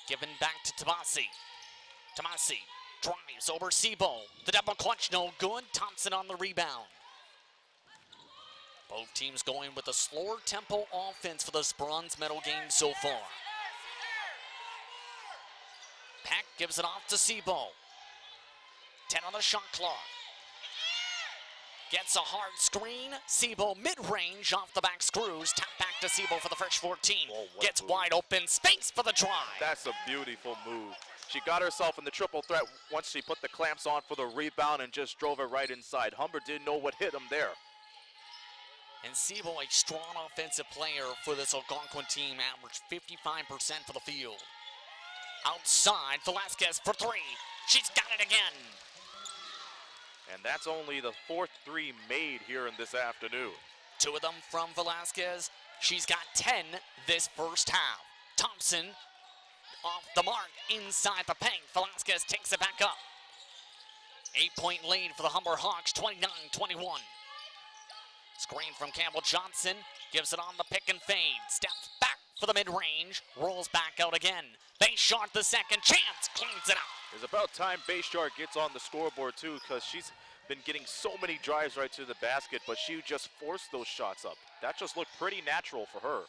Given back to Tomasi. Tomasi drives over Sibo. The double clutch, no good. Thompson on the rebound. Both teams going with a slower tempo offense for this bronze medal game so far. Peck gives it off to Sibo. 10 on the shot clock. Gets a hard screen. Sibo mid-range off the back screws. Tap back to Sibo for the fresh 14. Whoa, gets wide open space for the drive. That's a beautiful move. She got herself in the triple threat once she put the clamps on for the rebound and just drove it right inside. Humber didn't know what hit him there. And Sibo, a strong offensive player for this Algonquin team, averaged 55% for the field. Outside, Velasquez for 3. She's got it again. And that's only the 4th 3 made here in this afternoon. 2 of them from Velasquez. She's got 10 this first half. Thompson off the mark inside the paint. Velasquez takes it back up. 8-point lead for the Humber Hawks, 29-21. Screen from Campbell Johnson. Gives it on the pick and fade. Steps back for the mid-range, rolls back out again. Bayshard, the second chance, cleans it out. It's about time Bayshard gets on the scoreboard too, because she's been getting so many drives right to the basket, but she just forced those shots up. That just looked pretty natural for her.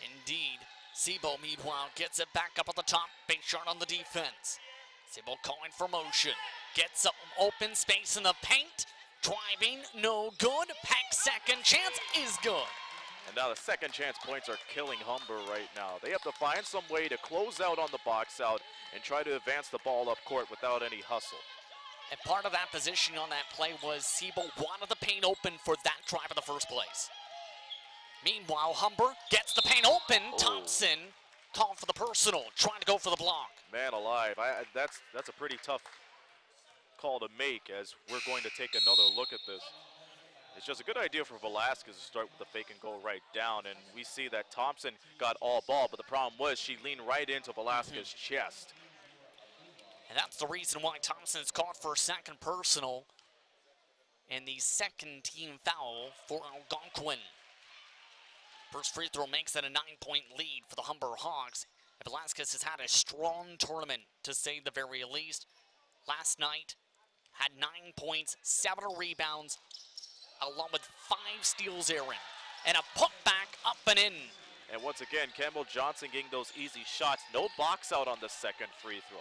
Indeed. Sebo, meanwhile, gets it back up at the top. Bayshard on the defense. Sebo calling for motion. Gets some open space in the paint. Driving, no good. Peck, second chance is good. And now the second chance points are killing Humber right now. They have to find some way to close out on the box out and try to advance the ball up court without any hustle. And part of that positioning on that play was Sebo wanted the paint open for that drive in the first place. Meanwhile, Humber gets the paint open. Thompson calling for the personal, trying to go for the block. Man alive, that's a pretty tough call to make, as we're going to take another look at this. It's just a good idea for Velasquez to start with the fake and go right down, and we see that Thompson got all ball, but the problem was she leaned right into Velasquez's chest. And that's the reason why Thompson's called for a second personal and the second team foul for Algonquin. First free throw makes it a 9-point lead for the Humber Hawks. And Velasquez has had a strong tournament, to say the very least. Last night, had 9 points, 7 rebounds, along with 5 steals, Aaron, and a putback up and in. And once again, Campbell Johnson getting those easy shots. No box out on the second free throw.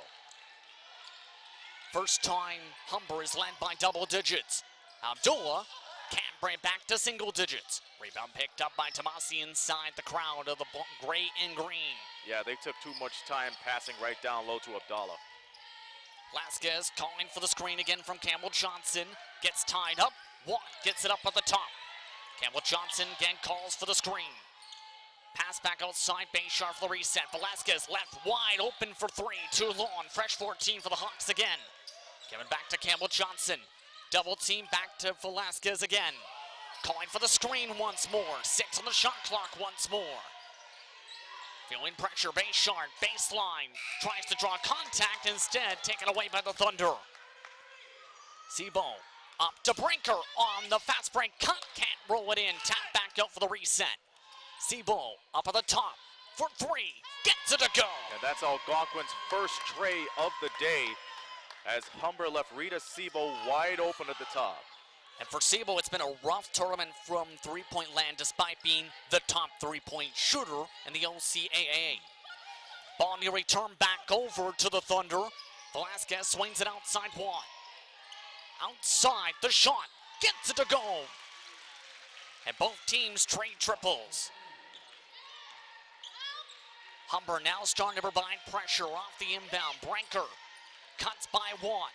First time Humber is led by double digits. Abdullah can't bring back to single digits. Rebound picked up by Tomasi inside the crowd of the gray and green. Yeah, they took too much time passing right down low to Abdallah. Velasquez calling for the screen again from Campbell Johnson. Gets tied up. Watt gets it up at the top. Campbell Johnson again calls for the screen. Pass back outside, Bayshard for the reset. Velasquez left wide open for 3. Too long. Fresh 14 for the Hawks again. Giving back to Campbell Johnson. Double team back to Velasquez again. Calling for the screen once more. 6 on the shot clock once more. Feeling pressure, Bayshard, baseline. Tries to draw contact, instead taken away by the Thunder. Sebo up to Brinker on the fast break cut. Can't roll it in. Tap back out for the reset. Sebo up at the top for 3. Gets it to go. And that's Algonquin's first tray of the day, as Humber left Rita Sebo wide open at the top. And for Sebo, it's been a rough tournament from three-point land, despite being the top three-point shooter in the OCAA. Ball near return back over to the Thunder. Velasquez swings it outside Watt. Outside, the shot gets it to go. And both teams trade triples. Humber now starting to provide pressure off the inbound. Brinker cuts by Watt.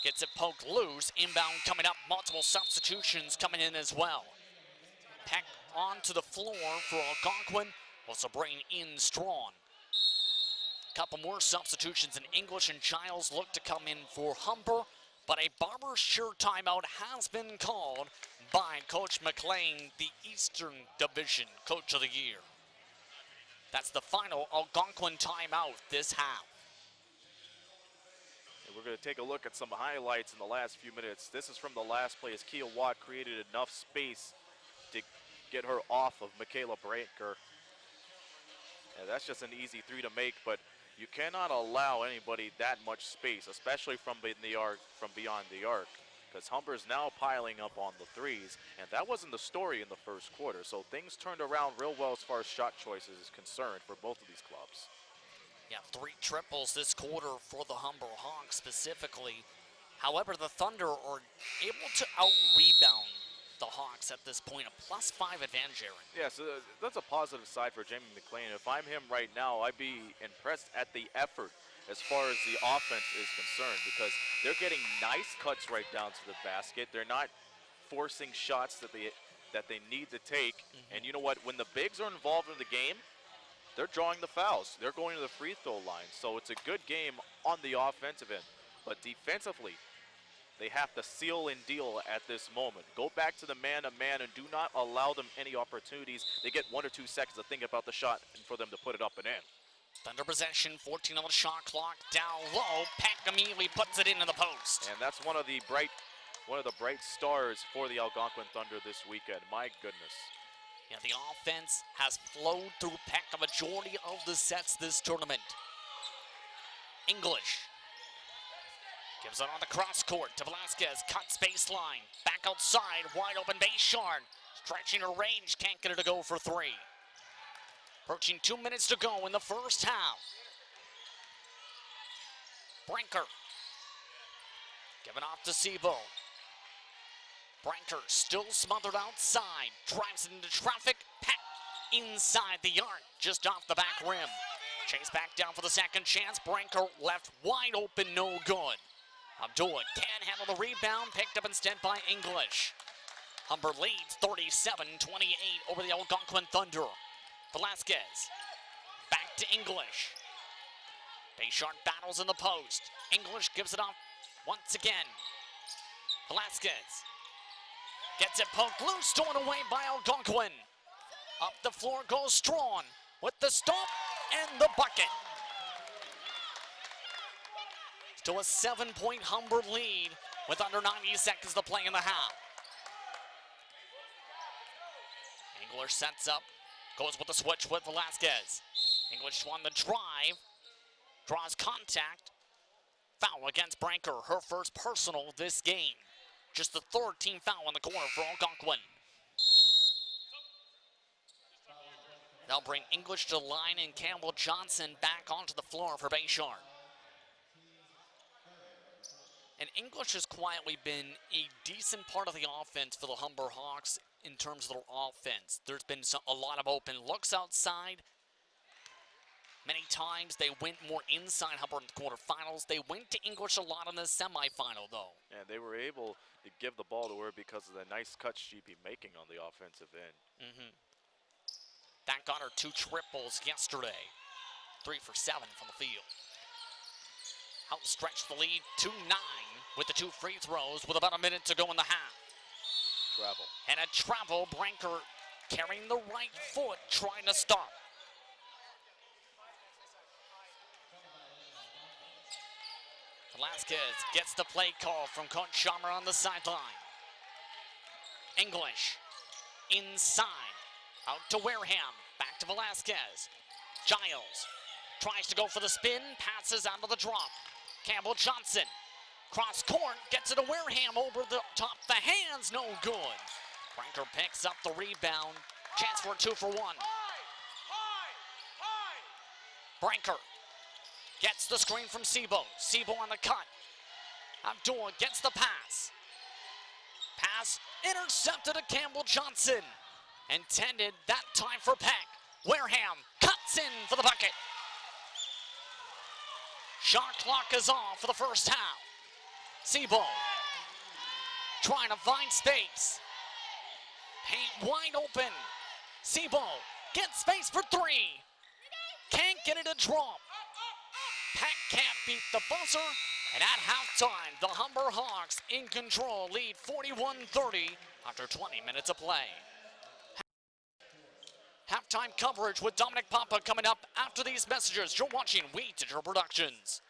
Gets it poked loose. Inbound coming up. Multiple substitutions coming in as well. Peck onto the floor for Algonquin. Also bringing in Strawn. A couple more substitutions in English and Giles look to come in for Humber. But a Barber's shirt timeout has been called by Coach McLean, the Eastern Division Coach of the Year. That's the final Algonquin timeout this half. And we're going to take a look at some highlights in the last few minutes. This is from the last play, as Kia Watt created enough space to get her off of Michaela Brinker. And that's just an easy 3 to make, but you cannot allow anybody that much space, especially from the arc, from beyond the arc, because Humber's now piling up on the threes, and that wasn't the story in the first quarter. So things turned around real well as far as shot choices is concerned for both of these clubs. Yeah, 3 triples this quarter for the Humber Hawks specifically. However, the Thunder are able to out-rebound the Hawks at this point, a +5 advantage, Aaron. Yeah, so that's a positive side for Jamie McLean. If I'm him right now, I'd be impressed at the effort as far as the offense is concerned, because they're getting nice cuts right down to the basket. They're not forcing shots that they need to take. And you know what? When the bigs are involved in the game, they're drawing the fouls. They're going to the free throw line. So it's a good game on the offensive end. But defensively, they have to seal and deal at this moment. Go back to the man-to-man and do not allow them any opportunities. They get 1 or 2 seconds to think about the shot and for them to put it up and in. Thunder possession, 14 on the shot clock, down low. Peck immediately puts it into the post. And that's one of the bright stars for the Algonquin Thunder this weekend. My goodness. Yeah, the offense has flowed through Peck a majority of the sets this tournament. English gives it on the cross court to Velasquez, cuts baseline, back outside, wide open Bayshard, stretching her range, can't get her to go for three. Approaching 2 minutes to go in the first half. Brinker, giving off to Sebo. Brinker still smothered outside, drives it into traffic, Peck inside the arc, just off the back rim. Chase back down for the second chance, Brinker left wide open, no good. Abdullah can't handle the rebound, picked up instead by English. Humber leads 37-28 over the Algonquin Thunder. Velasquez, back to English. Bayshard battles in the post. English gives it off once again. Velasquez gets it poked loose, stolen away by Algonquin. Up the floor goes Strawn with the stop and the bucket. Still a 7-point Humber lead with under 90 seconds to play in the half. English sets up, goes with the switch with Velasquez. English won the drive, draws contact. Foul against Brinker, her first personal this game. Just the third team foul in the corner for Algonquin. They'll bring English to the line and Campbell Johnson back onto the floor for Bayshard. And English has quietly been a decent part of the offense for the Humber Hawks in terms of their offense. There's been a lot of open looks outside. Many times they went more inside Humber in the quarterfinals. They went to English a lot in the semifinal, though. And they were able to give the ball to her because of the nice cuts she'd be making on the offensive end. That got her 2 triples yesterday. 3 for 7 from the field. Helped stretch the lead 2-9 with the 2 free throws with about a minute to go in the half. Travel. And a travel, Brinker carrying the right foot, trying to stop. Velasquez gets the play call from Coach Schamer on the sideline. English inside, out to Wareham, back to Velasquez. Giles tries to go for the spin, passes out of the drop. Campbell Johnson, cross court, gets it to Wareham over the top, the hands, no good. Brinker picks up the rebound, chance for a 2 for 1. Brinker gets the screen from Sebo. Sebo on the cut. Abdullah gets the pass. Pass intercepted to Campbell Johnson. Intended that time for Peck. Wareham cuts in for the bucket. Shot clock is off for the first half. Sebo trying to find space. Paint wide open. Sebo gets space for 3. Can't get it to drop. Peck can't beat the buzzer, and at halftime, the Humber Hawks in control, lead 41-30 after 20 minutes of play. Halftime coverage with Dominic Papa coming up after these messages. You're watching We Digital Productions.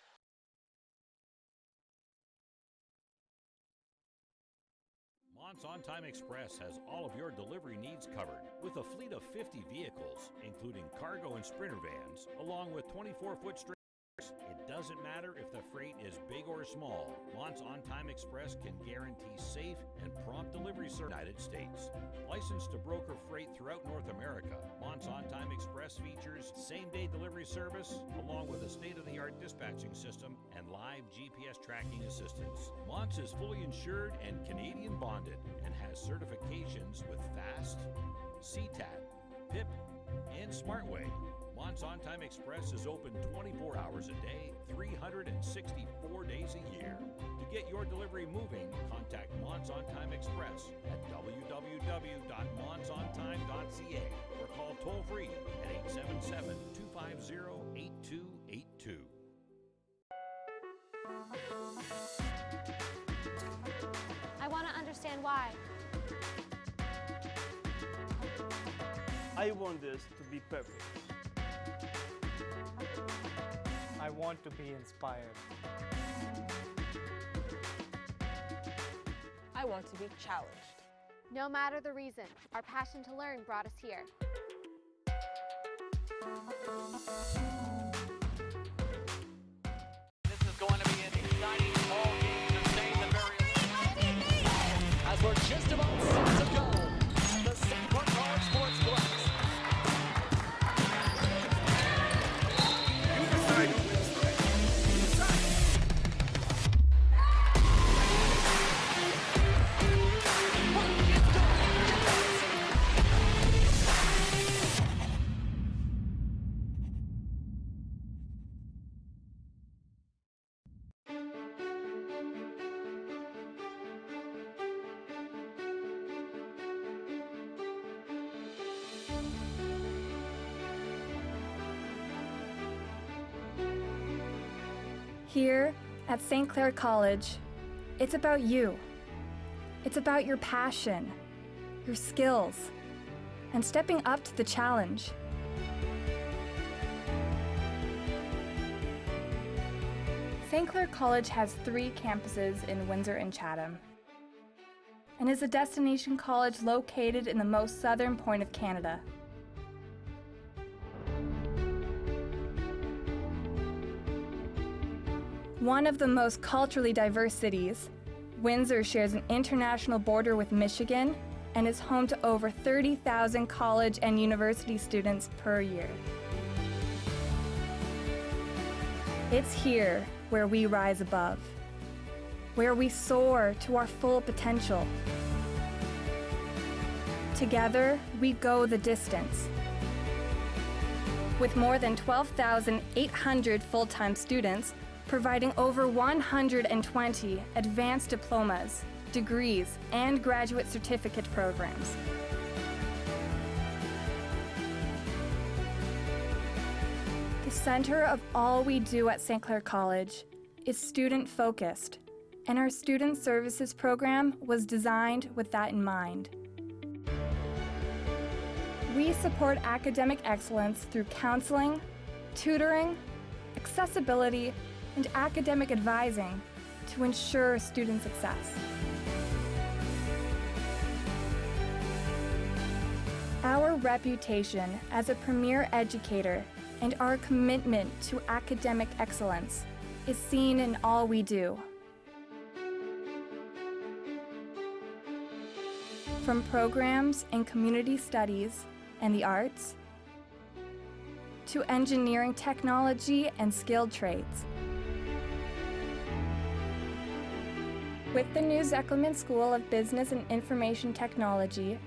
Mont's On Time Express has all of your delivery needs covered with a fleet of 50 vehicles, including cargo and sprinter vans, along with 24-foot straight. It doesn't matter if the freight is big or small. Mont's On Time Express can guarantee safe and prompt delivery service in the United States. Licensed to broker freight throughout North America, Mont's On Time Express features same-day delivery service, along with a state-of-the-art dispatching system and live GPS tracking assistance. Mont's is fully insured and Canadian bonded and has certifications with FAST, CTAT, PIP, and SmartWay. Mont's On Time Express is open 24 hours a day, 364 days a year. To get your delivery moving, contact Mont's On Time Express at www.montsontime.ca or call toll-free at 877-250-8282. I want to understand why. I want this to be perfect. I want to be inspired. I want to be challenged. No matter the reason, our passion to learn brought us here. This is going to be an exciting ball game to say the very least. As we're just about set to go, the St. Croix College Sportsplex. Here at St. Clair College, it's about you. It's about your passion, your skills, and stepping up to the challenge. St. Clair College has 3 campuses in Windsor and Chatham, and is a destination college located in the most southern point of Canada. One of the most culturally diverse cities, Windsor shares an international border with Michigan and is home to over 30,000 college and university students per year. It's here where we rise above, where we soar to our full potential. Together, we go the distance. With more than 12,800 full-time students, providing over 120 advanced diplomas, degrees, and graduate certificate programs. The center of all we do at St. Clair College is student-focused, and our Student Services program was designed with that in mind. We support academic excellence through counseling, tutoring, accessibility, and academic advising to ensure student success. Our reputation as a premier educator and our commitment to academic excellence is seen in all we do. From programs in community studies and the arts, to engineering technology and skilled trades. With the new Zekelman School of Business and Information Technology,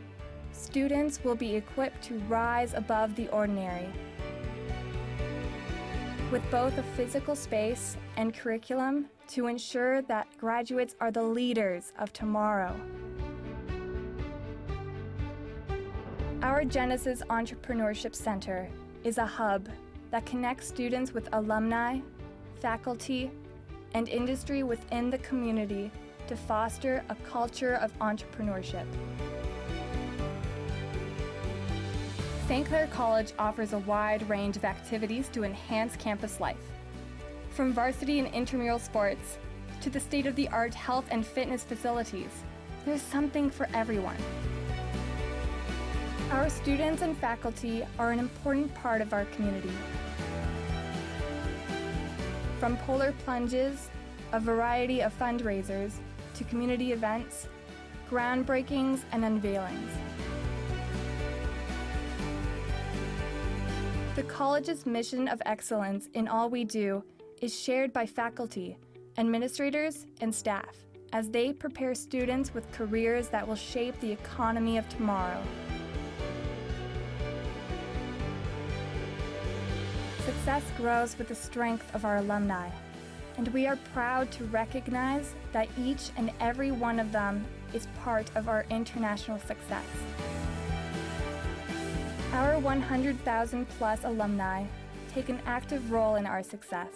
students will be equipped to rise above the ordinary. With both a physical space and curriculum to ensure that graduates are the leaders of tomorrow. Our Genesis Entrepreneurship Center is a hub that connects students with alumni, faculty, and industry within the community to foster a culture of entrepreneurship. St. Clair College offers a wide range of activities to enhance campus life. From varsity and intramural sports to the state-of-the-art health and fitness facilities, there's something for everyone. Our students and faculty are an important part of our community. From polar plunges, a variety of fundraisers, to community events, groundbreakings, and unveilings. The college's mission of excellence in all we do is shared by faculty, administrators, and staff as they prepare students with careers that will shape the economy of tomorrow. Success grows with the strength of our alumni, and we are proud to recognize that each and every one of them is part of our international success. Our 100,000 plus alumni take an active role in our success.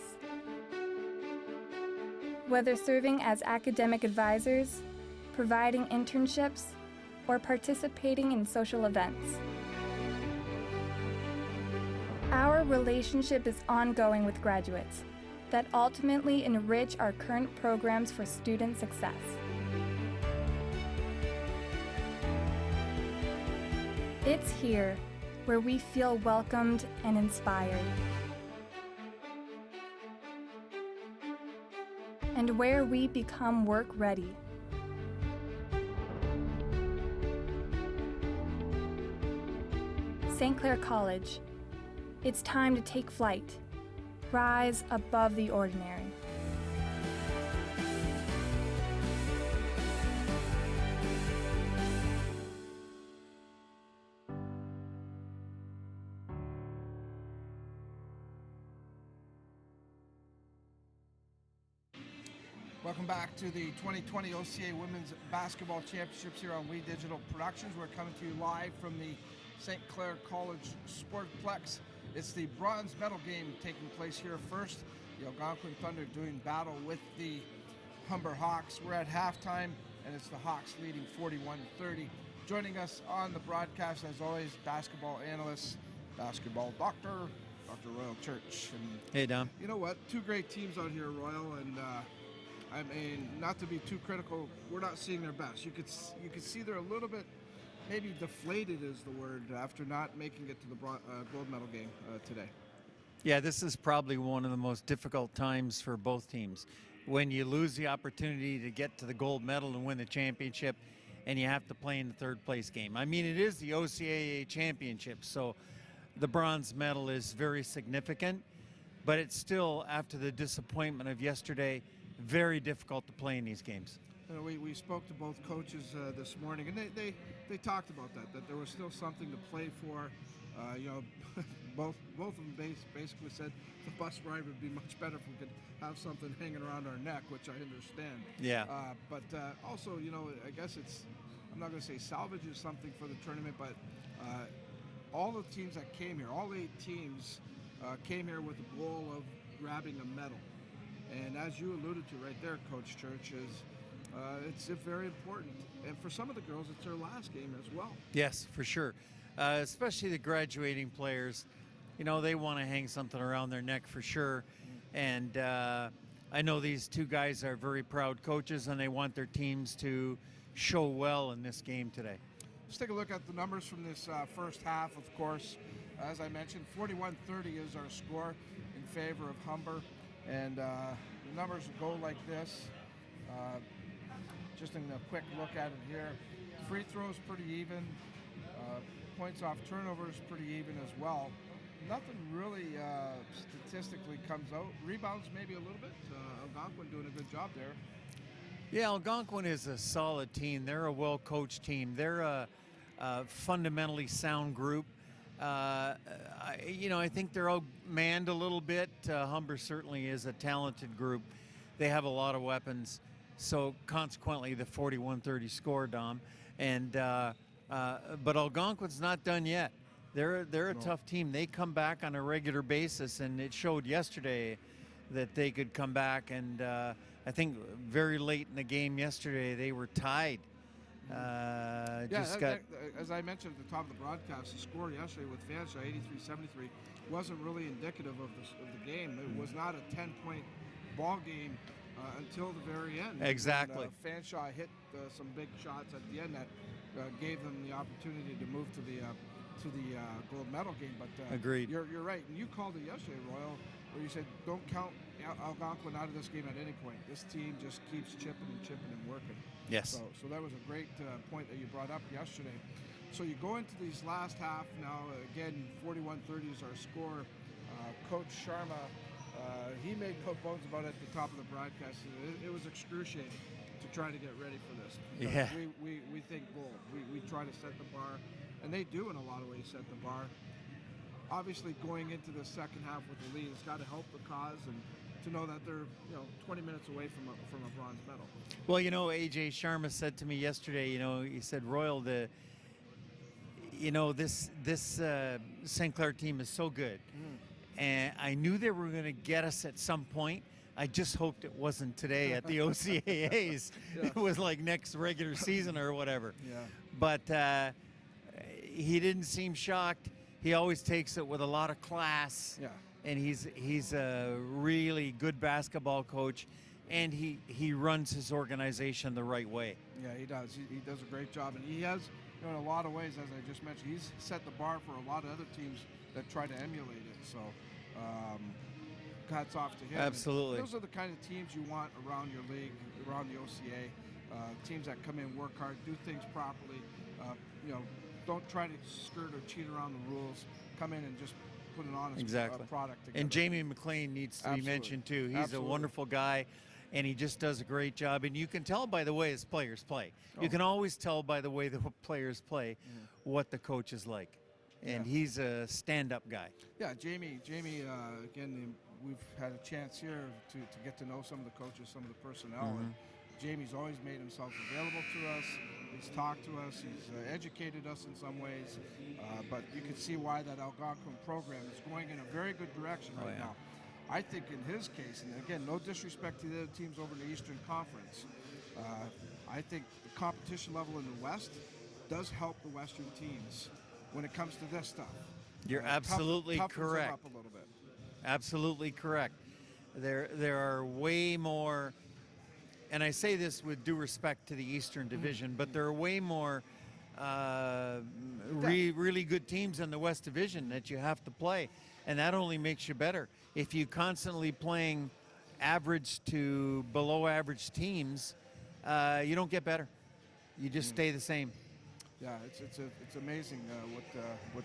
Whether serving as academic advisors, providing internships, or participating in social events. Our relationship is ongoing with graduates that ultimately enrich our current programs for student success. It's here where we feel welcomed and inspired. And where we become work ready. St. Clair College. It's time to take flight. Rise above the ordinary. Welcome back to the 2020 OCAA Women's Basketball Championships here on We Digital Productions. We're coming to you live from the St. Clair College Sportplex. It's the bronze medal game taking place here first. The Algonquin Thunder doing battle with the Humber Hawks. We're at halftime, and it's the Hawks leading 41-30. Joining us on the broadcast, as always, basketball analyst, basketball doctor, Dr. Royal Church. And hey, Dom. You know what? Two great teams out here, Royal, and I mean, not to be too critical, we're not seeing their best. You could see they're a little bit, maybe deflated is the word, after not making it to the gold medal game today. Yeah, this is probably one of the most difficult times for both teams. When you lose the opportunity to get to the gold medal and win the championship, and you have to play in the third place game. I mean, it is the OCAA championship, so the bronze medal is very significant, but it's still, after the disappointment of yesterday, very difficult to play in these games. You know, we spoke to both coaches this morning, and they talked about that there was still something to play for. You know, both of them basically said the bus ride would be much better if we could have something hanging around our neck, which I understand. Yeah. But also, you know, I guess it's, I'm not going to say salvage is something for the tournament, but all the teams that came here, all 8 teams came here with the goal of grabbing a medal. And as you alluded to right there, Coach Church, it's very important. And for some of the girls, it's their last game as well. Yes, for sure. Especially the graduating players. You know, they want to hang something around their neck for sure. And I know these two guys are very proud coaches, and they want their teams to show well in this game today. Let's take a look at the numbers from this first half, of course. As I mentioned, 41-30 is our score in favor of Humber. And the numbers go like this. Just in a quick look at it here. Free throws pretty even. Points off turnovers pretty even as well. Nothing really statistically comes out. Rebounds maybe a little bit. Algonquin doing a good job there. Yeah, Algonquin is a solid team. They're a well-coached team. They're a fundamentally sound group. You know, I think they're outmanned a little bit. Humber certainly is a talented group. They have a lot of weapons. So consequently, the 41-30 score, Dom. And but Algonquin's not done yet. They're a tough team. They come back on a regular basis, and it showed yesterday that they could come back. And I think very late in the game yesterday, they were tied. As I mentioned at the top of the broadcast, the score yesterday with Fanshawe, 83-73, wasn't really indicative of the game. It was not a 10-point ball game until the very end. Exactly. And, Fanshawe hit some big shots at the end that gave them the opportunity to move to the gold medal game. But agreed. You're right, and you called it yesterday, Royal, where you said don't count Algonquin out of this game at any point. This team just keeps chipping and working. Yes. So that was a great point that you brought up yesterday. So you go into these last half now. Again, 41-30 is our score. Coach Sharma, he made no bones about it at the top of the broadcast. It was excruciating to try to get ready for this. Yeah. We think gold. We try to set the bar, and they do in a lot of ways set the bar. Obviously, going into the second half with the lead, it's got to help the cause and to know that they're 20 minutes away from a bronze medal. Well, AJ Sharma said to me yesterday, he said, Royal, this St. Clair team is so good. And I knew they were going to get us at some point. I just hoped it wasn't today at the OCAAs. Yeah. It was like next regular season or whatever. Yeah. But he didn't seem shocked. He always takes it with a lot of class. Yeah. And he's a really good basketball coach, and he runs his organization the right way. Yeah, he does. He does a great job, and he has in a lot of ways, as I just mentioned, he's set the bar for a lot of other teams that try to emulate it. So hats off to him. Absolutely. And those are the kind of teams you want around your league, around the OCA. Teams that come in, work hard, do things properly. Don't try to skirt or cheat around the rules. Come in and just put an honest product together. And Jamie McLean needs to be mentioned too. He's a wonderful guy, and he just does a great job. And you can tell by the way his players play. You can always tell by the way the players play what the coach is like. And he's a stand-up guy. Yeah, Jamie. Again, we've had a chance here to get to know some of the coaches, some of the personnel. And Jamie's always made himself available to us. He's talked to us. He's educated us in some ways. But you can see why that Algonquin program is going in a very good direction right now. I think in his case, and again, no disrespect to the other teams over in the Eastern Conference, I think the competition level in the West does help the Western teams when it comes to this stuff. You're absolutely correct. Up a little bit. Absolutely correct. There are way more, and I say this with due respect to the Eastern Division, but there are way more really good teams in the West Division that you have to play, and that only makes you better. If you constantly playing average to below average teams, you don't get better. You just stay the same. Yeah, it's amazing what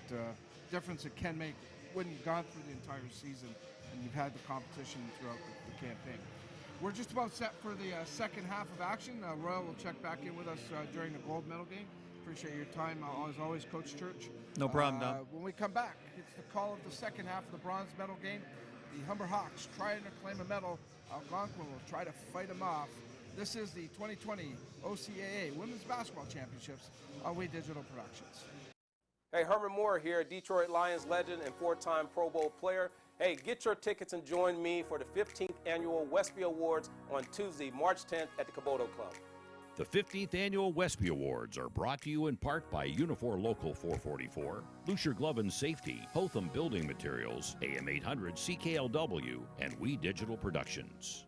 difference it can make when you've gone through the entire season and you've had the competition throughout the campaign. We're just about set for the second half of action. Royal will check back in with us during the gold medal game. Appreciate your time, as always, Coach Church. No problem, Don. When we come back, it's the call of the second half of the bronze medal game. The Humber Hawks trying to claim a medal. Algonquin will try to fight them off. This is the 2020 OCAA Women's Basketball Championships on We Digital Productions. Hey, Herman Moore here, Detroit Lions legend and four-time Pro Bowl player. Hey, get your tickets and join me for the 15th Annual Westby Awards on Tuesday, March 10th at the Caboto Club. The 15th Annual Westby Awards are brought to you in part by Unifor Local 444, Lucier Glove and Safety, Hotham Building Materials, AM 800 CKLW, and We Digital Productions.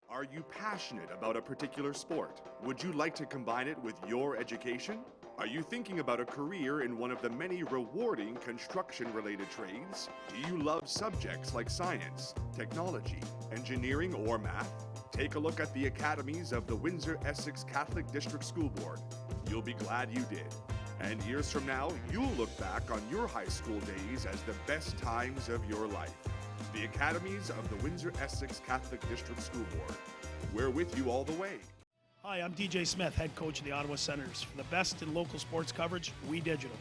Are you passionate about a particular sport? Would you like to combine it with your education? Are you thinking about a career in one of the many rewarding construction-related trades? Do you love subjects like science, technology, engineering, or math? Take a look at the academies of the Windsor-Essex Catholic District School Board. You'll be glad you did. And years from now, you'll look back on your high school days as the best times of your life. The academies of the Windsor-Essex Catholic District School Board. We're with you all the way. Hi, I'm DJ Smith, head coach of the Ottawa Senators. For the best in local sports coverage, We Digital.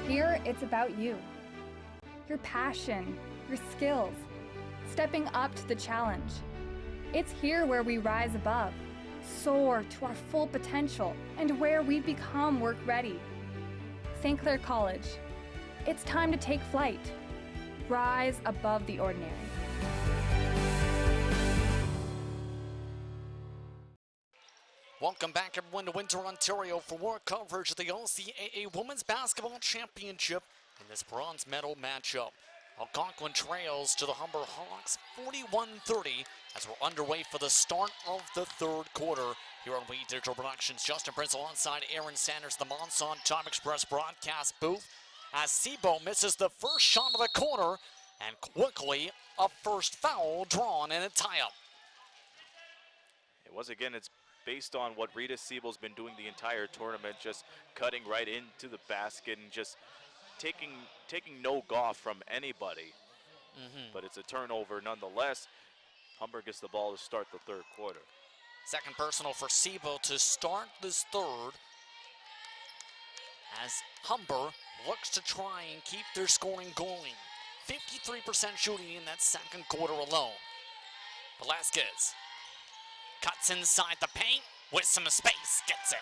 Here, it's about you. Your passion, your skills, stepping up to the challenge. It's here where we rise above, soar to our full potential, and where we become work ready. St. Clair College, it's time to take flight. Rise above the ordinary. Welcome back, everyone, to Windsor, Ontario for more coverage of the OCAA Women's Basketball Championship in this bronze medal matchup. Algonquin trails to the Humber Hawks 41-30 as we're underway for the start of the third quarter here on We Digital Productions. Justin Prince alongside Aaron Sanders, the Monson Time Express broadcast booth, as Sebo misses the first shot of the quarter, and quickly a first foul drawn and a tie-up. Once again, it's based on what Rita Siebel's been doing the entire tournament, just cutting right into the basket and just taking no golf from anybody. But it's a turnover nonetheless. Humber gets the ball to start the third quarter. Second personal for Siebel to start this third, as Humber looks to try and keep their scoring going. 53% shooting in that second quarter alone. Velasquez Cuts inside the paint with some space, gets it.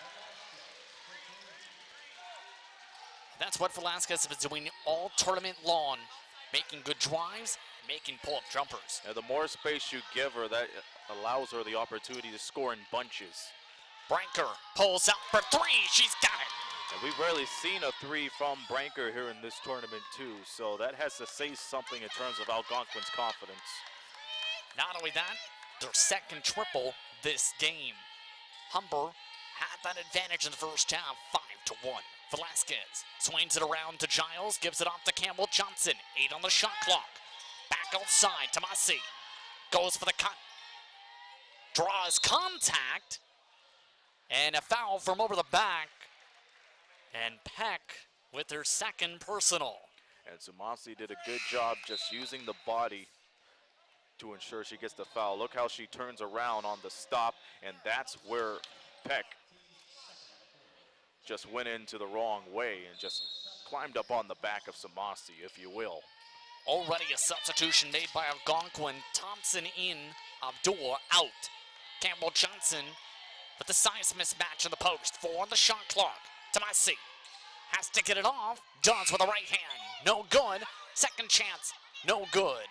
That's what Velasquez has been doing all tournament long, making good drives, making pull-up jumpers. And the more space you give her, that allows her the opportunity to score in bunches. Branker pulls out for three, she's got it. And we've rarely seen a three from Branker here in this tournament too, so that has to say something in terms of Algonquin's confidence. Not only that, their second triple this game. Humber had that advantage in the first half, 5-1. Velasquez swings it around to Giles, gives it off to Campbell Johnson. 8 on the shot clock. Back outside, Tomasi goes for the cut. Draws contact, and a foul from over the back. And Peck with their second personal. And Tomasi did a good job just using the body to ensure she gets the foul. Look how she turns around on the stop, and that's where Peck just went into the wrong way and just climbed up on the back of Tomasi, if you will. Already a substitution made by Algonquin. Thompson in, Abdul out. Campbell Johnson with the size mismatch in the post. 4 on the shot clock. Tomasi has to get it off. Does with the right hand. No good. Second chance. No good.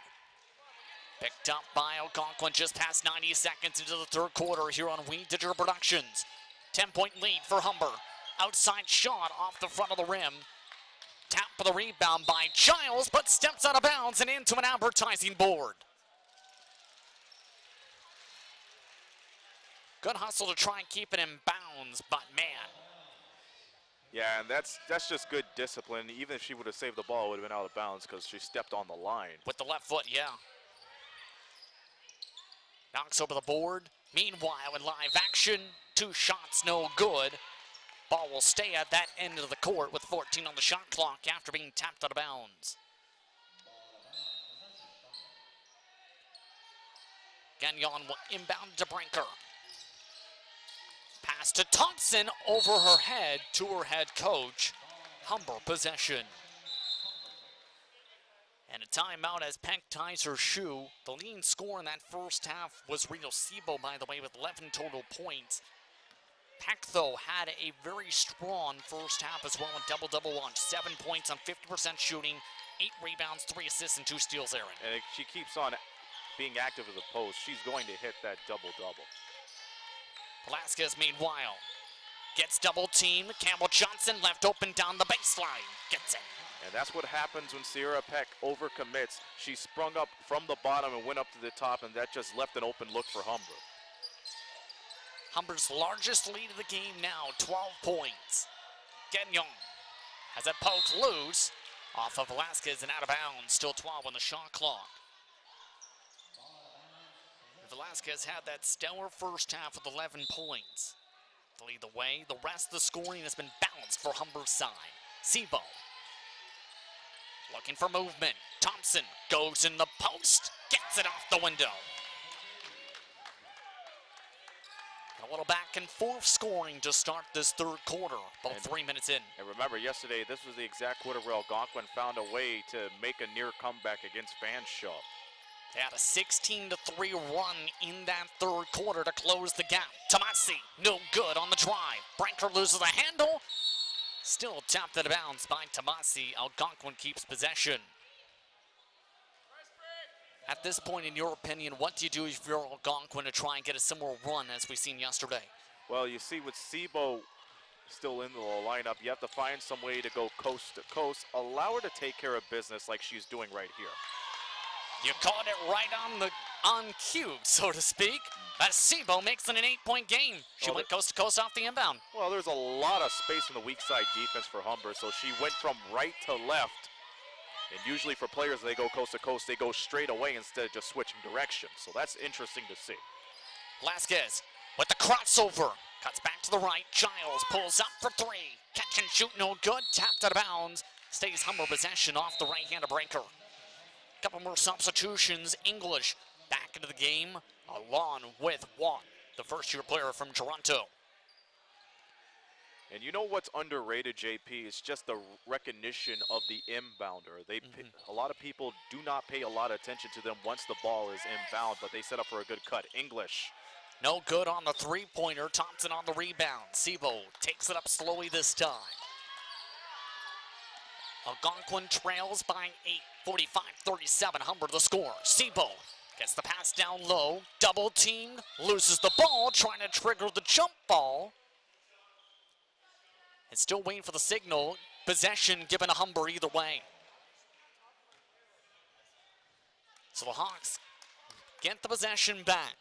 Picked up by Algonquin just past 90 seconds into the third quarter here on We Digital Productions. 10-point lead for Humber. Outside shot off the front of the rim. Tap for the rebound by Giles, but steps out of bounds and into an advertising board. Good hustle to try and keep it in bounds, but man. Yeah, and that's just good discipline. Even if she would have saved the ball, it would have been out of bounds because she stepped on the line. With the left foot, yeah. Knocks over the board. Meanwhile, in live action, 2 shots, no good. Ball will stay at that end of the court with 14 on the shot clock after being tapped out of bounds. Gagnon will inbound to Brinker. Pass to Thompson over her head to her head coach. Humber possession. And a timeout as Peck ties her shoe. The leading scorer in that first half was Reno Sebo, by the way, with 11 total points. Peck, though, had a very strong first half as well, a double-double launch. 7 points on 50% shooting, 8 rebounds, 3 assists, and 2 steals, Aaron. And if she keeps on being active at the post, she's going to hit that double-double. Velasquez, meanwhile, gets double-teamed. Campbell Johnson left open down the baseline. Gets it. And that's what happens when Sierra Peck overcommits. She sprung up from the bottom and went up to the top, and that just left an open look for Humber. Humber's largest lead of the game now, 12 points. Gagnon has it poked loose off of Velasquez and out of bounds. Still 12 on the shot clock. Velasquez had that stellar first half with 11 points to lead the way. The rest of the scoring has been balanced for Humber's side. Sebo looking for movement. Thompson goes in the post, gets it off the window. A little back and forth scoring to start this third quarter, about 3 minutes in. And remember, yesterday, this was the exact quarter where Algonquin found a way to make a near comeback against Fanshawe. They had a 16-3 run in that third quarter to close the gap. Tomasi, no good on the drive. Branker loses the handle. Still tapped out of bounds by Tomasi. Algonquin keeps possession. At this point, in your opinion, what do you do if you're Algonquin to try and get a similar run as we've seen yesterday? Well, you see with Sebo still in the lineup, you have to find some way to go coast to coast. Allow her to take care of business like she's doing right here. You caught it right on cue, so to speak. As Sebo makes it an 8-point game. She went coast to coast off the inbound. Well, there's a lot of space in the weak side defense for Humber, so she went from right to left. And usually for players, they go coast to coast, they go straight away instead of just switching direction. So that's interesting to see. Velasquez with the crossover. Cuts back to the right. Giles pulls up for 3. Catch and shoot, no good. Tapped out of bounds. Stays Humber possession off the right hand of Branker. Couple more substitutions. English back into the game along with Juan, the first-year player from Toronto. And you know what's underrated, JP, is just the recognition of the inbounder. A lot of people do not pay a lot of attention to them once the ball is inbound, but they set up for a good cut. English No good on the three-pointer. Thompson on the rebound. Sebo takes it up slowly this time. Algonquin trails by 8, 45-37. Humber the score. Sebo gets the pass down low. Double teamed. Loses the ball. Trying to trigger the jump ball. And still waiting for the signal. Possession given to Humber either way. So the Hawks get the possession back.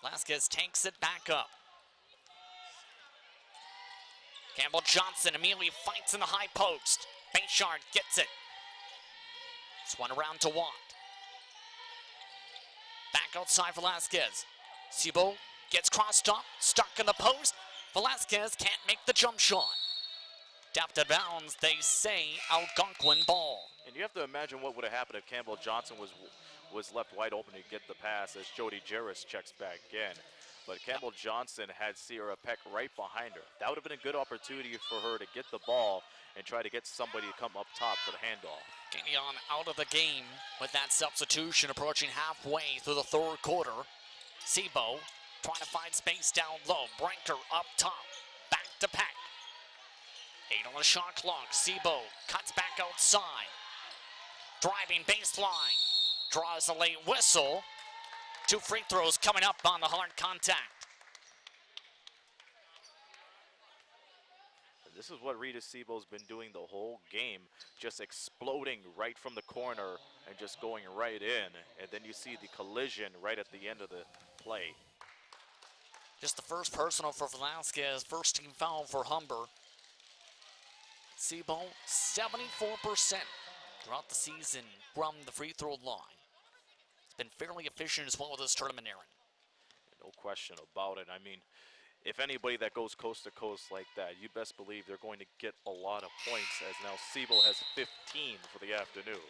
Velasquez takes it back up. Campbell Johnson immediately fights in the high post. Bayshard gets it. Swung around to Watt. Back outside Velasquez. Sebo gets crossed up, stuck in the post. Velasquez can't make the jump shot. Tapped out of bounds, they say Algonquin ball. And you have to imagine what would have happened if Campbell Johnson was left wide open to get the pass as Jody Jarris checks back in. But Campbell Johnson had Sierra Peck right behind her. That would have been a good opportunity for her to get the ball and try to get somebody to come up top for the handoff. Kenyon out of the game with that substitution approaching halfway through the third quarter. Sebo trying to find space down low. Brinker up top. Back to Peck. 8 on the shot clock. Sebo cuts back outside. Driving baseline. Draws a late whistle. 2 free throws coming up on the hard contact. This is what Rita Sebo's been doing the whole game, just exploding right from the corner and just going right in. And then you see the collision right at the end of the play. Just the first personal for Velasquez, first team foul for Humber. Sebo, 74% throughout the season from the free throw line. It's been fairly efficient as well with this tournament, Aaron. No question about it. I mean, if anybody that goes coast to coast like that, you best believe they're going to get a lot of points, as now Sebo has 15 for the afternoon.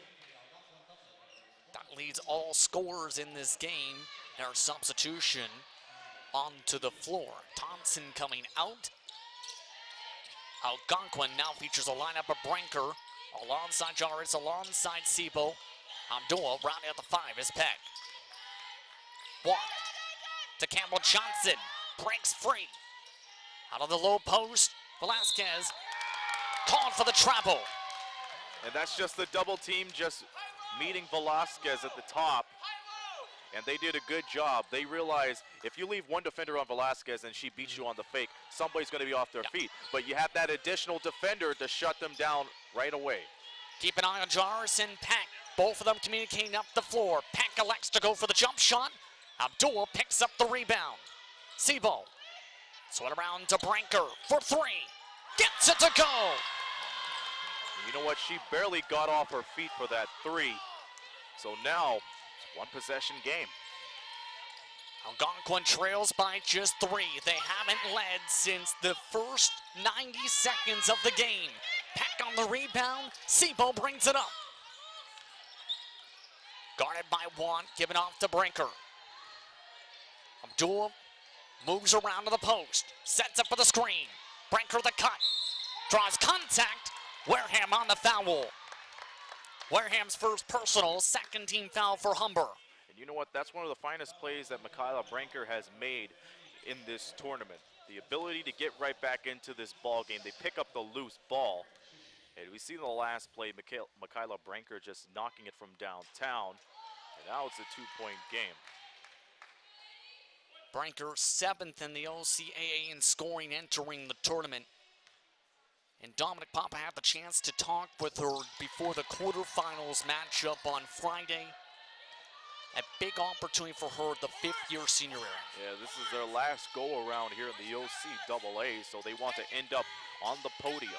That leads all scorers in this game. Their substitution onto the floor. Thompson coming out. Algonquin now features a lineup of Brinker alongside Jarvis, alongside Sebo. Abdul rounding out the 5 is Peck. Watt to Campbell Johnson. Breaks free. Out of the low post, Velasquez called for the travel. And that's just the double team just meeting Velasquez at the top. And they did a good job. They realized if you leave one defender on Velasquez and she beats you on the fake, somebody's going to be off their feet. But you have that additional defender to shut them down right away. Keep an eye on Jarvis and Peck. Both of them communicating up the floor. Peck elects to go for the jump shot. Abdul picks up the rebound. Sebo, swing around to Brinker for 3. Gets it to go. You know what? She barely got off her feet for that 3. So now, it's one possession game. Algonquin trails by just 3. They haven't led since the first 90 seconds of the game. Peck on the rebound. Sebo brings it up. Guarded by Watt, given off to Brinker. Abdul moves around to the post, sets up for the screen. Brinker the cut, draws contact. Wareham on the foul. Wareham's first personal, second team foul for Humber. And you know what? That's one of the finest plays that Michaela Brinker has made in this tournament. The ability to get right back into this ball game. They pick up the loose ball. And we see in the last play, Michaela Brinker just knocking it from downtown. And now it's a 2-point game. Brinker 7th in the OCAA in scoring entering the tournament. And Dominic Papa had the chance to talk with her before the quarterfinals matchup on Friday. A big opportunity for her, the 5th-year senior era. Yeah, this is their last go-around here in the OCAA, so they want to end up on the podium.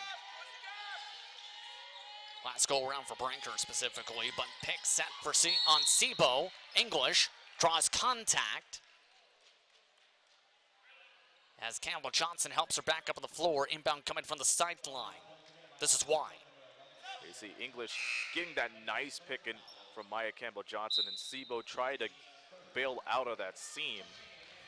Last go-around for Brinker specifically, but pick set for on Sebo. English draws contact. As Campbell Johnson helps her back up on the floor, inbound coming from the sideline. This is why. You see English getting that nice pick in from Maya Campbell Johnson, and Sebo tried to bail out of that seam.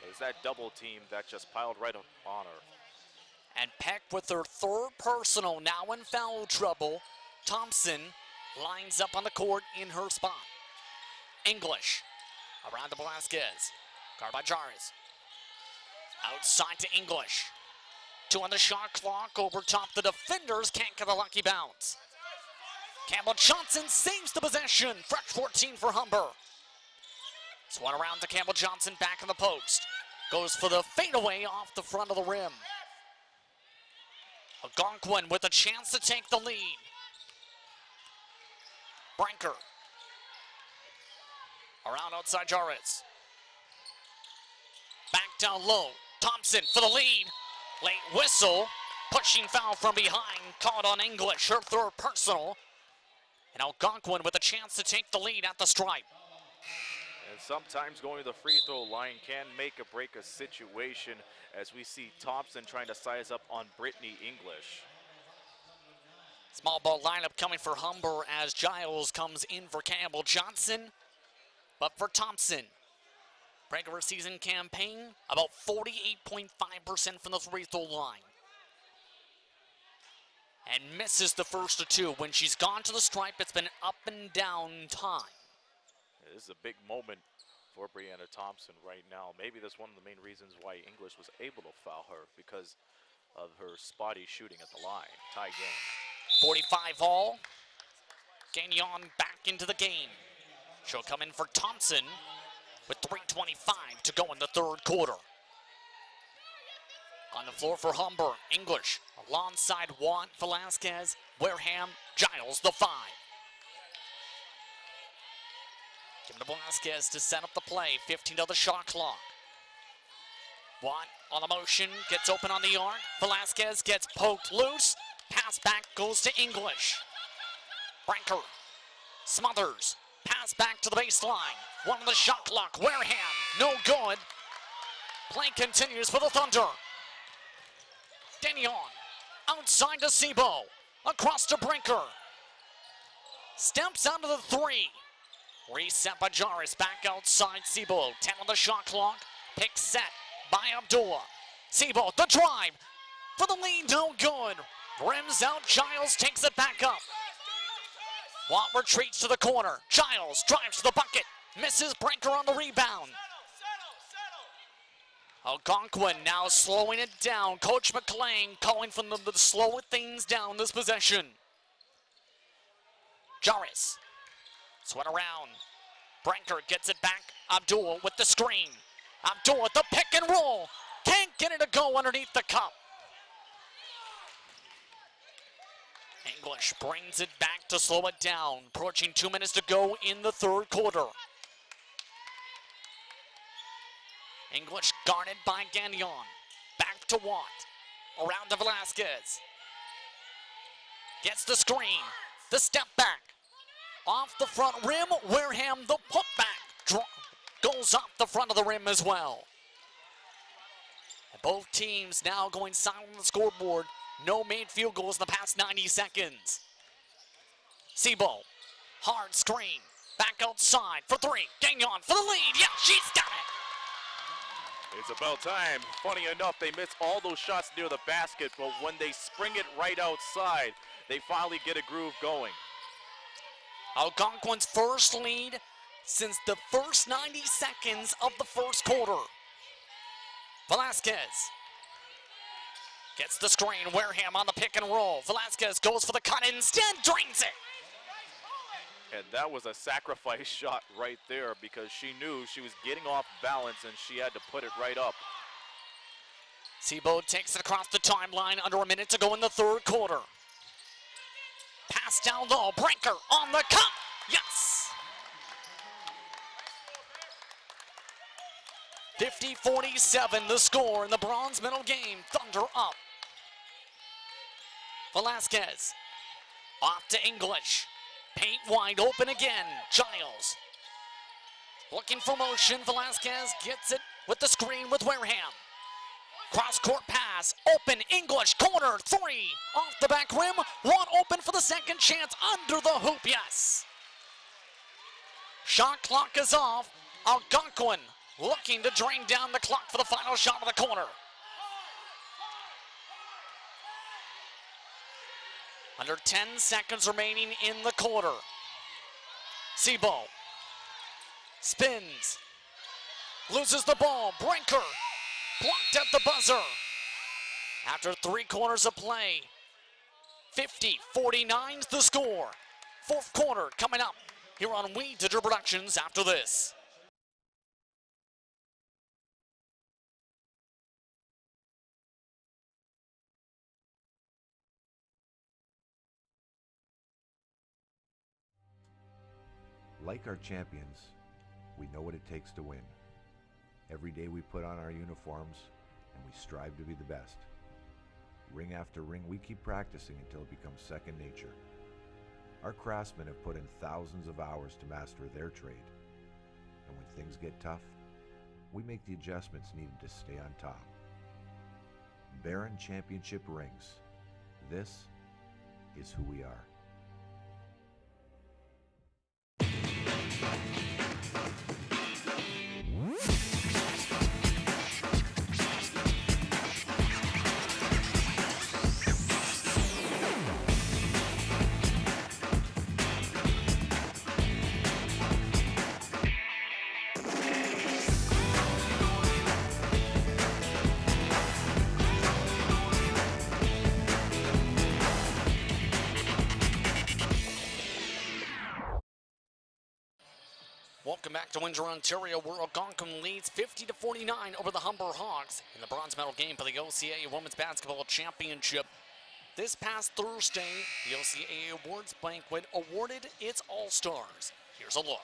There's that double team that just piled right up on her. And Peck with her 3rd personal, now in foul trouble. Thompson lines up on the court in her spot. English Around to Velasquez. Guard by Jarvis. Outside to English. 2 on the shot clock. Over top the defenders. Can't get a lucky bounce. Campbell Johnson saves the possession. Fresh 14 for Humber. Swung around to Campbell Johnson back in the post. Goes for the fadeaway off the front of the rim. Algonquin with a chance to take the lead. Branker. Around outside Jarvis. Back down low. Thompson for the lead. Late whistle. Pushing foul from behind. Caught on English. Her third personal. And Algonquin with a chance to take the lead at the stripe. And sometimes going to the free throw line can make or break a situation, as we see Thompson trying to size up on Brittany English. Small ball lineup coming for Humber as Giles comes in for Campbell Johnson. But for Thompson, regular season campaign, about 48.5% from the free throw line. And misses the first of 2. When she's gone to the stripe, it's been up and down time. This is a big moment for Brianna Thompson right now. Maybe that's one of the main reasons why English was able to foul her, because of her spotty shooting at the line. Tie game. 45 all. Gagnon back into the game. She'll come in for Thompson with 3:25 to go in the third quarter. On the floor for Humber, English alongside Watt, Velasquez, Wareham, Giles, the 5. Give to Velasquez to set up the play. 15 to the shot clock. Watt on the motion, gets open on the arc. Velasquez gets poked loose. Pass back goes to English. Branker smothers. Pass back to the baseline. 1 on the shot clock. Wareham, no good. Play continues for the Thunder. Denion outside to Sebo. Across to Brinker. Steps out of the 3. Reset by Jarvis, back outside Sebo. 10 on the shot clock. Pick set by Abdullah. Sebo, the drive for the lead, no good. Rims out, Giles takes it back up. Watt retreats to the corner. Giles drives to the bucket. Misses Brinker on the rebound. Algonquin now slowing it down. Coach McLean calling for them to slow things down this possession. Jarvis. Sweat around. Branker gets it back. Abdul with the screen. Abdul with the pick and roll. Can't get it to go underneath the cup. English brings it back to slow it down. Approaching 2 minutes to go in the third quarter. English guarded by Gagnon. Back to Watt. Around to Velasquez. Gets the screen. The step back. Off the front rim. Wareham the putback. Goes off the front of the rim as well. And both teams now going silent on the scoreboard. No made field goals in the past 90 seconds. Sebo. Hard screen. Back outside for 3. Gagnon for the lead. Yeah, she's got it. It's about time. Funny enough, they missed all those shots near the basket, but when they spring it right outside, they finally get a groove going. Algonquin's first lead since the first 90 seconds of the first quarter. Velasquez gets the screen. Wareham on the pick and roll. Velasquez goes for the cut, instead drains it. And that was a sacrifice shot right there, because she knew she was getting off balance and she had to put it right up. Sebo takes it across the timeline. Under a minute to go in the third quarter. Pass down low. Branker on the cup. Yes. 50-47 the score in the bronze medal game. Thunder up. Velasquez off to English. Paint wide open again. Giles looking for motion. Velasquez gets it with the screen with Wareham. Cross court pass. Open. English corner 3 off the back rim. One open for the second chance under the hoop. Yes. Shot clock is off. Algonquin looking to drain down the clock for the final shot of the corner. Under 10 seconds remaining in the quarter. Sebo spins, loses the ball. Brinker blocked at the buzzer. After 3 quarters of play, 50-49's the score. 4th quarter coming up here on We Digital Productions after this. Like our champions, we know what it takes to win. Every day we put on our uniforms and we strive to be the best. Ring after ring, we keep practicing until it becomes second nature. Our craftsmen have put in thousands of hours to master their trade. And when things get tough, we make the adjustments needed to stay on top. Baron Championship rings. This is who we are. Welcome back to Windsor, Ontario, where Algonquin leads 50-49 over the Humber Hawks in the bronze medal game for the OCAA Women's Basketball Championship. This past Thursday, the OCAA Awards Banquet awarded its All-Stars. Here's a look.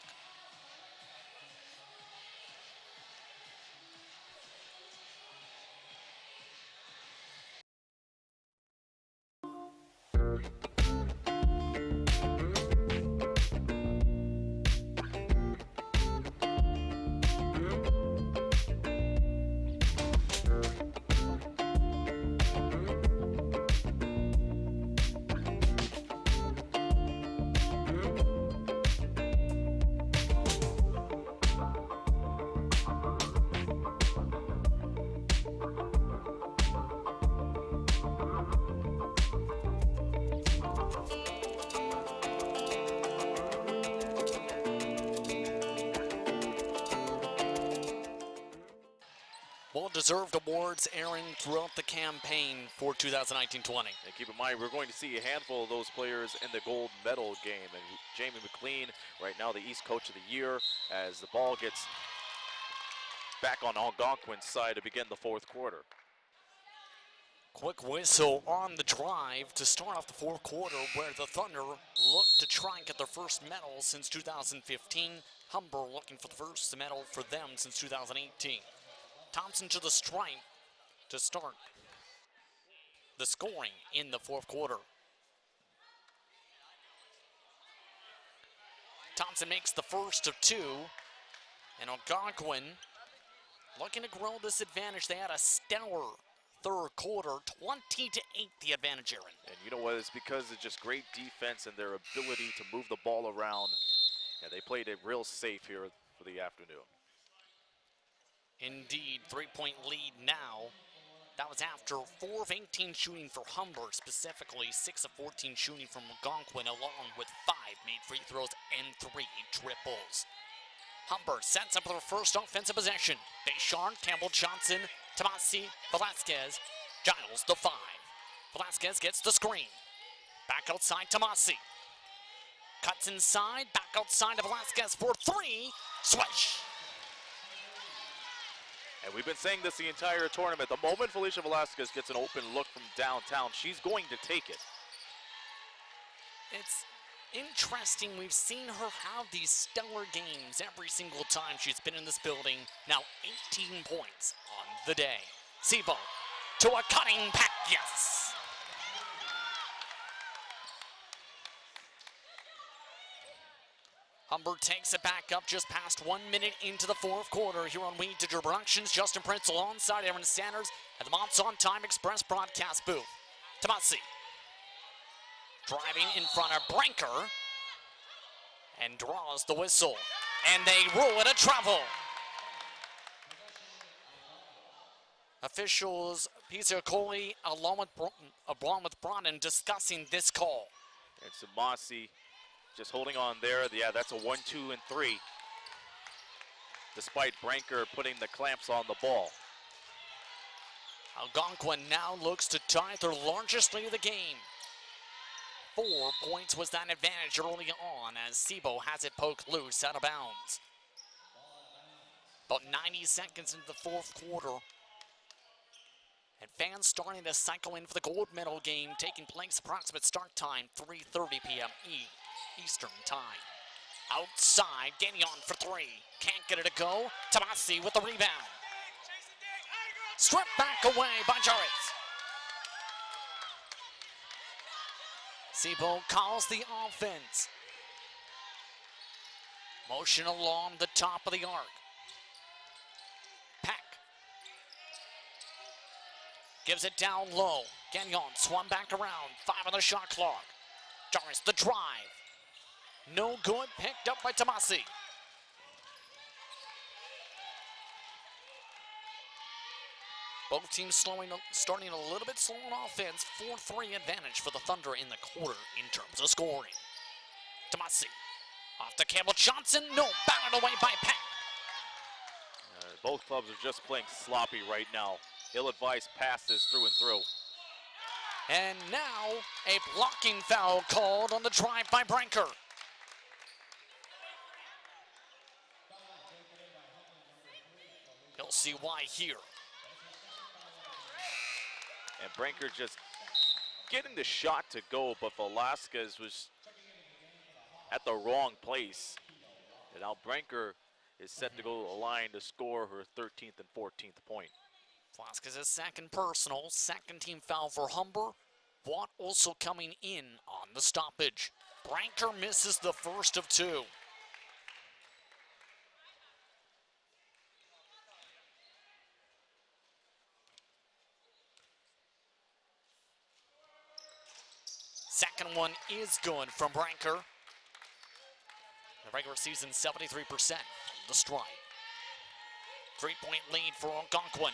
Well-deserved awards airing throughout the campaign for 2019-20. And keep in mind, we're going to see a handful of those players in the gold medal game. And Jamie McLean, right now the East Coach of the Year, as the ball gets back on Algonquin's side to begin the 4th quarter. Quick whistle on the drive to start off the 4th quarter, where the Thunder look to try and get their first medal since 2015. Humber looking for the first medal for them since 2018. Thompson to the stripe to start the scoring in the 4th quarter. Thompson makes the first of 2, and Algonquin looking to grow this advantage. They had a stellar 3rd quarter, 20-8 the advantage, Aaron. And you know what, it's because of just great defense and their ability to move the ball around. Yeah, they played it real safe here for the afternoon. Indeed, 3-point lead now. That was after 4 of 18 shooting for Humber, specifically 6 of 14 shooting from Algonquin, along with 5 made free throws and 3 triples. Humber sets up their first offensive possession. Descharnes, Campbell Johnson, Tomasi, Velasquez, Giles the 5. Velasquez gets the screen. Back outside Tomasi. Cuts inside, back outside to Velasquez for 3. Swish! And we've been saying this the entire tournament. The moment Felicia Velasquez gets an open look from downtown, she's going to take it. It's interesting. We've seen her have these stellar games every single time she's been in this building. Now 18 points on the day. Sebo to a cutting pack, yes! Humber takes it back up just past 1 minute into the 4th quarter here on We Digital Productions. Justin Prince alongside Aaron Sanders at the Moms on Time Express broadcast booth. Tomasi driving in front of Brinker and draws the whistle. And they rule it a travel. Officials Peter Coley along with Bronnen discussing this call. And Tomasi just holding on there. Yeah, that's a 1, 2, and 3. despite Branker putting the clamps on the ball. Algonquin now looks to tie their largest lead of the game. 4 points was that advantage early on as Sebo has it poked loose out of bounds. About 90 seconds into the fourth quarter. And fans starting to cycle in for the gold medal game taking place. Approximate start time, 3:30 p.m. Eastern time. Outside, Gagnon for 3. Can't get it to go. Tomasi with the rebound. Stripped back away by Jarvis. Sebo calls the offense. Motion along the top of the arc. Pack. Gives it down low. Gagnon swung back around. 5 on the shot clock. Jarvis the drive. No good. Picked up by Tomasi. Both teams starting a little bit slow on offense. 4-3 advantage for the Thunder in the quarter in terms of scoring. Tomasi off to Campbell Johnson. No, batted away by Peck. Both clubs are just playing sloppy right now. Ill-advised passes through and through. And now a blocking foul called on the drive by Branker. You'll see why here. And Branker just getting the shot to go, but Velasquez was at the wrong place. And now Branker is set to go to the line to score her 13th and 14th point. Velasquez's second personal, second team foul for Humber. Watt also coming in on the stoppage. Branker misses the first of 2. Second one is good from Branker. The regular season, 73% from the strike. 3-point lead for Algonquin.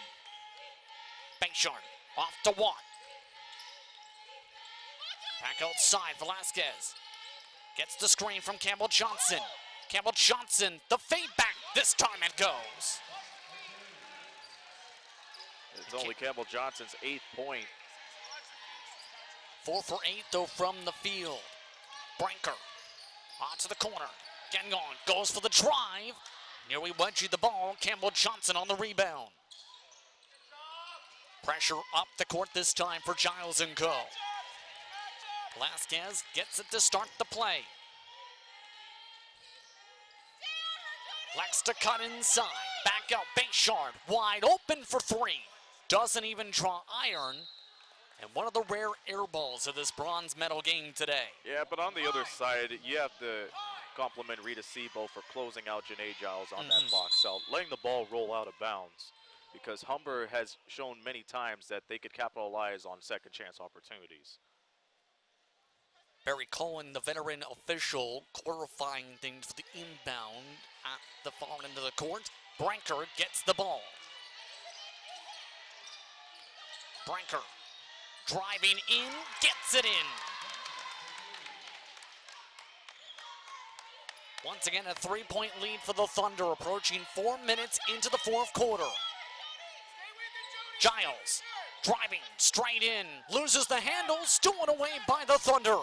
Bayshard off to Watt. Back outside, Velasquez. Gets the screen from Campbell Johnson. Campbell Johnson, the fade back. This time it goes. It's only Campbell Johnson's 8th point. 4 for 8 though from the field. Branker onto the corner. Gagnon goes for the drive. Nearly wedged the ball. Campbell Johnson on the rebound. Pressure up the court this time for Giles and Co. Velasquez gets it to start the play. Likes to cut inside. Back out, Bayshard wide open for 3. Doesn't even draw iron. And one of the rare air balls of this bronze medal game today. Yeah, but on the other side, you have to compliment Rita Sebo for closing out Janae Giles on that box out, letting the ball roll out of bounds, because Humber has shown many times that they could capitalize on second chance opportunities. Barry Cohen, the veteran official, clarifying things for the inbound at the far end of the court. Branker gets the ball. Branker driving in, gets it in. Once again, a 3-point lead for the Thunder, approaching 4 minutes into the fourth quarter. Giles driving straight in, loses the handle, stolen away by the Thunder.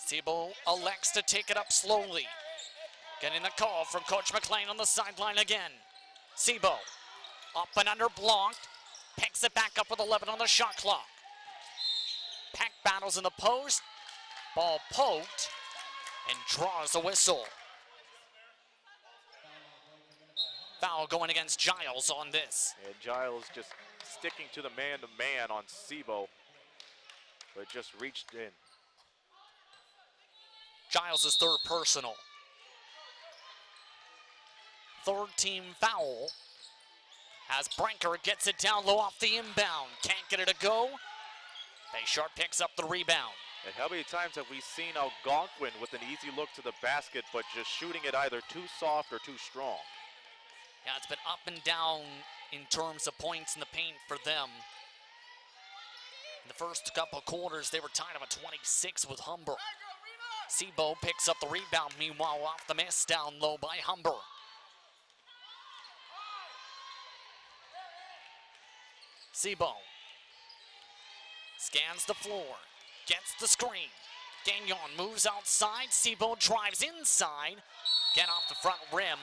Sebo elects to take it up slowly. Getting the call from Coach McLean on the sideline again. Sebo up and under, blocked. Picks it back up with 11 on the shot clock. Pack battles in the post. Ball poked and draws the whistle. Foul going against Giles on this. And Giles just sticking to the man-to-man on Sebo, but just reached in. Giles' third personal. Third team foul. As Branker gets it down low off the inbound. Can't get it to go. Bayshard picks up the rebound. And how many times have we seen Algonquin with an easy look to the basket, but just shooting it either too soft or too strong? Yeah, it's been up and down in terms of points in the paint for them. In the first couple of quarters, they were tied up at 26 with Humber. Sebo picks up the rebound, meanwhile off the miss, down low by Humber. Sebo scans the floor, gets the screen. Gagnon moves outside, Sebo drives inside, get off the front rim,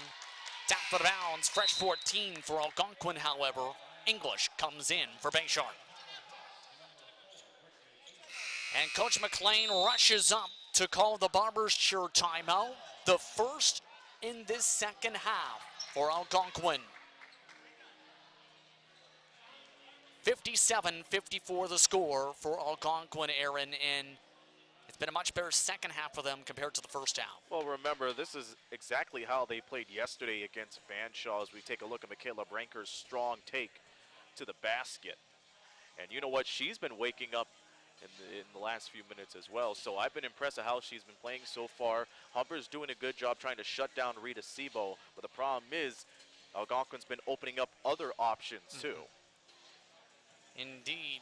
tap out of bounds, fresh 14 for Algonquin, however. English comes in for Bayshore. And Coach McLean rushes up to call the BARBE'S cheer timeout, the first in this second half for Algonquin. 57-54 the score for Algonquin, Aaron, and it's been a much better second half for them compared to the first half. Well, remember, this is exactly how they played yesterday against Fanshawe as we take a look at Michaela Branker's strong take to the basket. And you know what? She's been waking up in the last few minutes as well. So I've been impressed at how she's been playing so far. Humber's doing a good job trying to shut down Rita Sebo, but the problem is Algonquin's been opening up other options too. Indeed.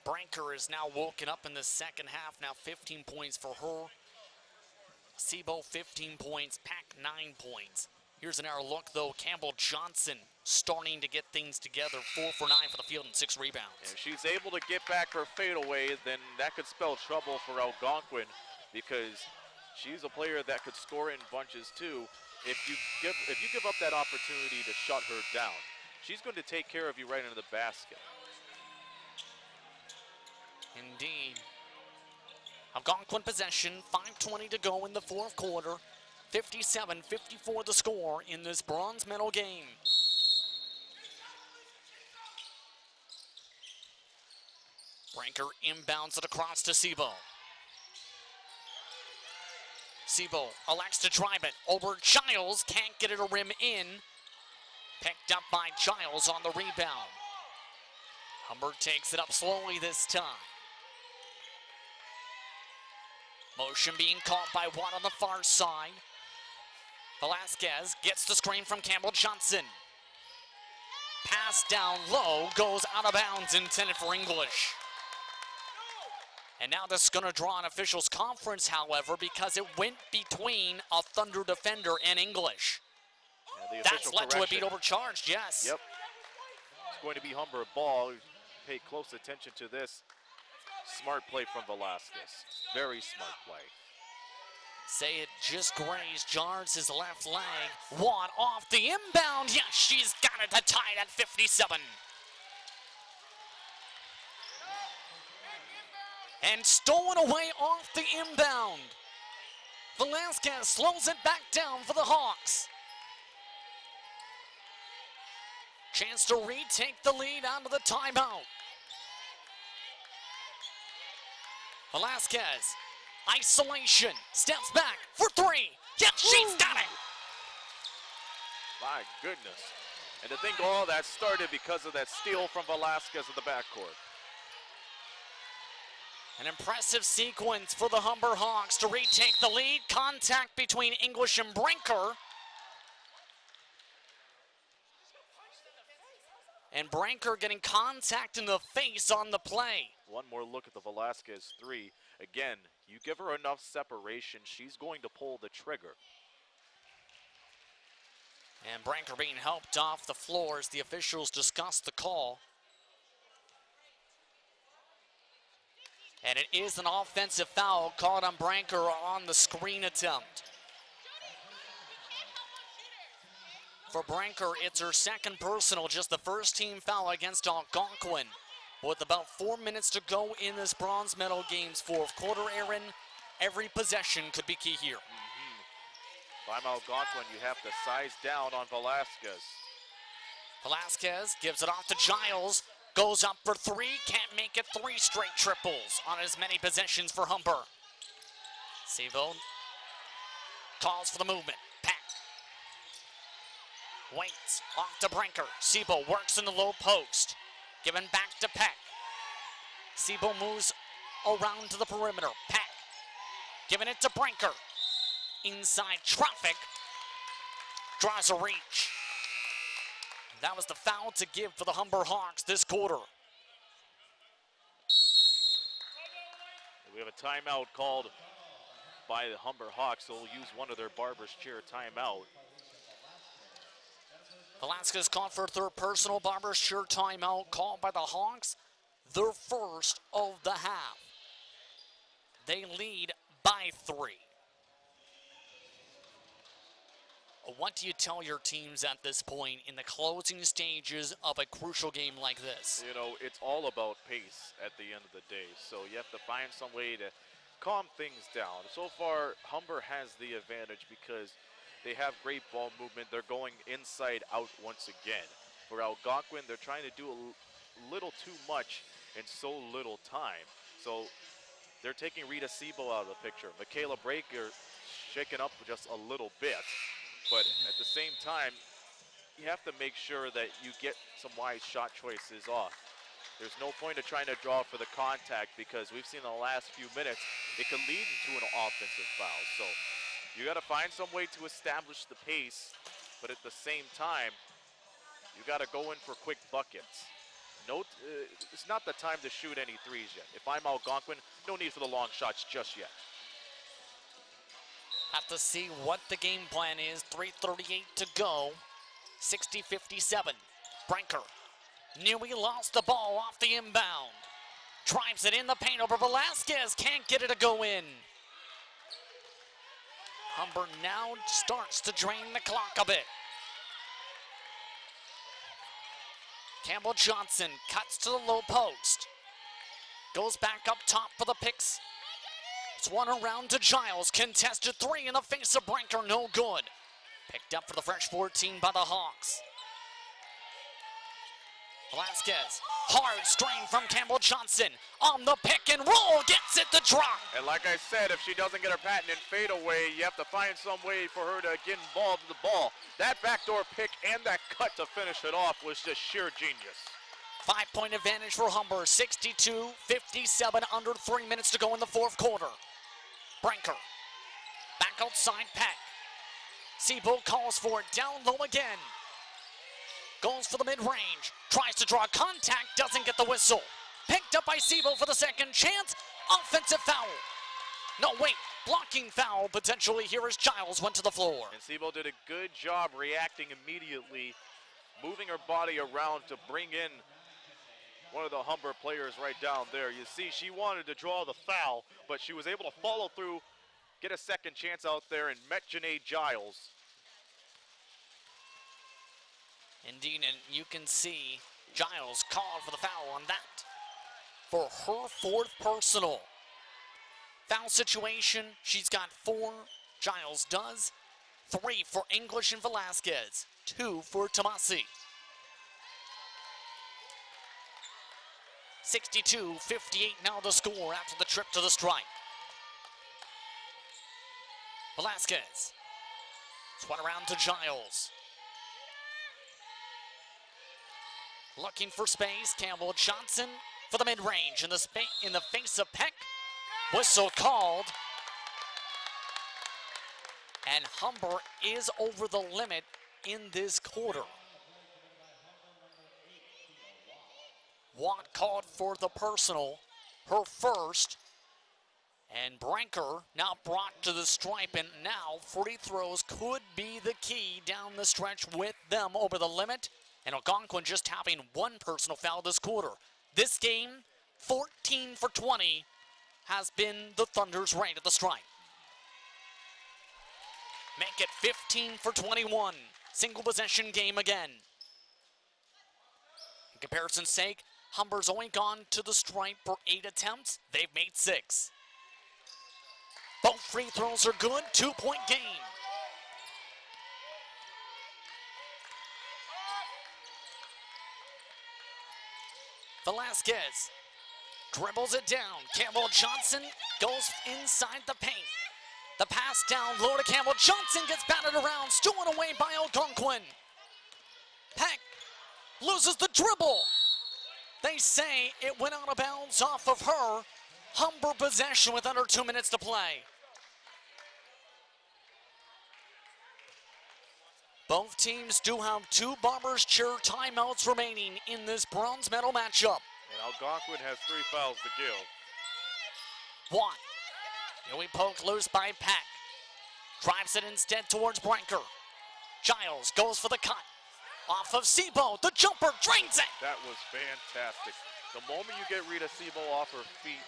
Branker is now woken up in the second half, now 15 points for her. Sebo 15 points, Pack 9 points. Here's an hour look though, Campbell Johnson starting to get things together, 4 for 9 for the field and 6 rebounds. If she's able to get back her fadeaway, then that could spell trouble for Algonquin because she's a player that could score in bunches too. If you give up that opportunity to shut her down, she's going to take care of you right into the basket. Indeed. Algonquin possession, 5:20 to go in the fourth quarter. 57-54 the score in this bronze medal game. Branker inbounds it across to Sebo. Sebo elects to drive it over Giles, can't get it a rim in. Picked up by Giles on the rebound. Humber takes it up slowly this time. Motion being caught by one on the far side. Velasquez gets the screen from Campbell Johnson. Pass down low, goes out of bounds, intended for English. And now this is going to draw an officials conference, however, because it went between a Thunder defender and English. Yeah, that's led to a beat overcharged, yes. Yep. It's going to be Humber ball. Pay close attention to this. Smart play from Velasquez. Very smart play. Say it just grazed, jars his left leg. Watt off the inbound. Yes, she's got it to tie it at 57. And stolen away off the inbound. Velasquez slows it back down for the Hawks. Chance to retake the lead onto the timeout. Velasquez, isolation, steps back for three. Yes, she's got it. My goodness. And to think all that started because of that steal from Velasquez in the backcourt. An impressive sequence for the Humber Hawks to retake the lead. Contact between English and Branker. And Branker getting contact in the face on the play. One more look at the Velasquez three. Again, you give her enough separation, she's going to pull the trigger. And Branker being helped off the floor as the officials discuss the call. And it is an offensive foul called on Branker on the screen attempt. For Branker, it's her second personal, just the first team foul against Algonquin. With about 4 minutes to go in this bronze medal game's fourth quarter, Aaron, every possession could be key here. If I'm Algonquin, you have to size down on Velasquez. Velasquez gives it off to Giles, goes up for three, can't make it, 3 straight triples on as many possessions for Humber. Sebo calls for the movement. Pack waits, off to Branker. Sebo works in the low post. Given back to Peck. Sebo moves around to the perimeter. Peck giving it to Branker. Inside traffic. Draws a reach. That was the foul to give for the Humber Hawks this quarter. We have a timeout called by the Humber Hawks. They'll use one of their Barber's chair timeout. Velasquez called for a third personal. Barber's chair timeout called by the Hawks. Their first of the half. They lead by 3. What do you tell your teams at this point in the closing stages of a crucial game like this? You know, it's all about pace at the end of the day. So you have to find some way to calm things down. So far, Humber has the advantage because they have great ball movement. They're going inside out once again. For Algonquin, they're trying to do a little too much in so little time. So they're taking Rita Siebel out of the picture. Michaela Breaker shaken up just a little bit. But at the same time, you have to make sure that you get some wise shot choices off. There's no point of trying to draw for the contact because we've seen in the last few minutes, it could lead into an offensive foul. So you got to find some way to establish the pace, but at the same time, you got to go in for quick buckets. It's not the time to shoot any threes yet. If I'm Algonquin, no need for the long shots just yet. Have to see what the game plan is. 3:38 to go. 60-57. Brinker knew he lost the ball off the inbound. Drives it in the paint over Velasquez. Can't get it to go in. Humber now starts to drain the clock a bit. Campbell Johnson cuts to the low post. Goes back up top for the picks. It's one around to Giles. Contested 3 in the face of Brinker. No good. Picked up for the fresh 14 by the Hawks. Velasquez. Hard screen from Campbell Johnson. On the pick and roll. Gets it to drop. And like I said, if she doesn't get her patented fadeaway, you have to find some way for her to get involved in the ball. That backdoor pick and that cut to finish it off was just sheer genius. 5-point advantage for Humber. 62-57. Under 3 minutes to go in the fourth quarter. Brinker. Back outside Peck. Siebel calls for it. Down low again. Goes for the mid-range. Tries to draw contact. Doesn't get the whistle. Picked up by Siebel for the second chance. Offensive foul. No, wait. Blocking foul potentially here as Giles went to the floor. And Siebel did a good job reacting immediately, moving her body around to bring in one of the Humber players right down there. You see, she wanted to draw the foul, but she was able to follow through, get a second chance out there, and met Janae Giles. Indeed, and you can see Giles called for the foul on that. For her fourth personal. Foul situation, she's got 4. Giles does. 3 for English and Velasquez. 2 for Tomasi. 62-58 now the score after the trip to the stripe. Velasquez. Swat around to Giles. Looking for space. Campbell Johnson for the mid-range in the face of Peck. Whistle called. And Humber is over the limit in this quarter. Watt called for the personal, her first. And Brinker now brought to the stripe, and now free throws could be the key down the stretch with them over the limit. And Algonquin just having 1 personal foul this quarter. This game, 14 for 20, has been the Thunder's right at the stripe. Make it 15 for 21. Single possession game again. In comparison's sake, Humber's only gone to the stripe for 8 attempts. They've made 6. Both free throws are good. 2-point game. Velasquez dribbles it down. Campbell Johnson goes inside the paint. The pass down low to Campbell Johnson, gets batted around, stolen away by Algonquin. Peck loses the dribble. They say it went out of bounds off of her. Humber possession with under 2 minutes to play. Both teams do have 2 Barber's chair timeouts remaining in this bronze medal matchup. And Algonquin has 3 fouls to give. Watt Yui poke loose by Peck. Drives it instead towards Brinker. Giles goes for the cut. Off of Sebo, the jumper drains it. That was fantastic. The moment you get Rita Sebo off her feet,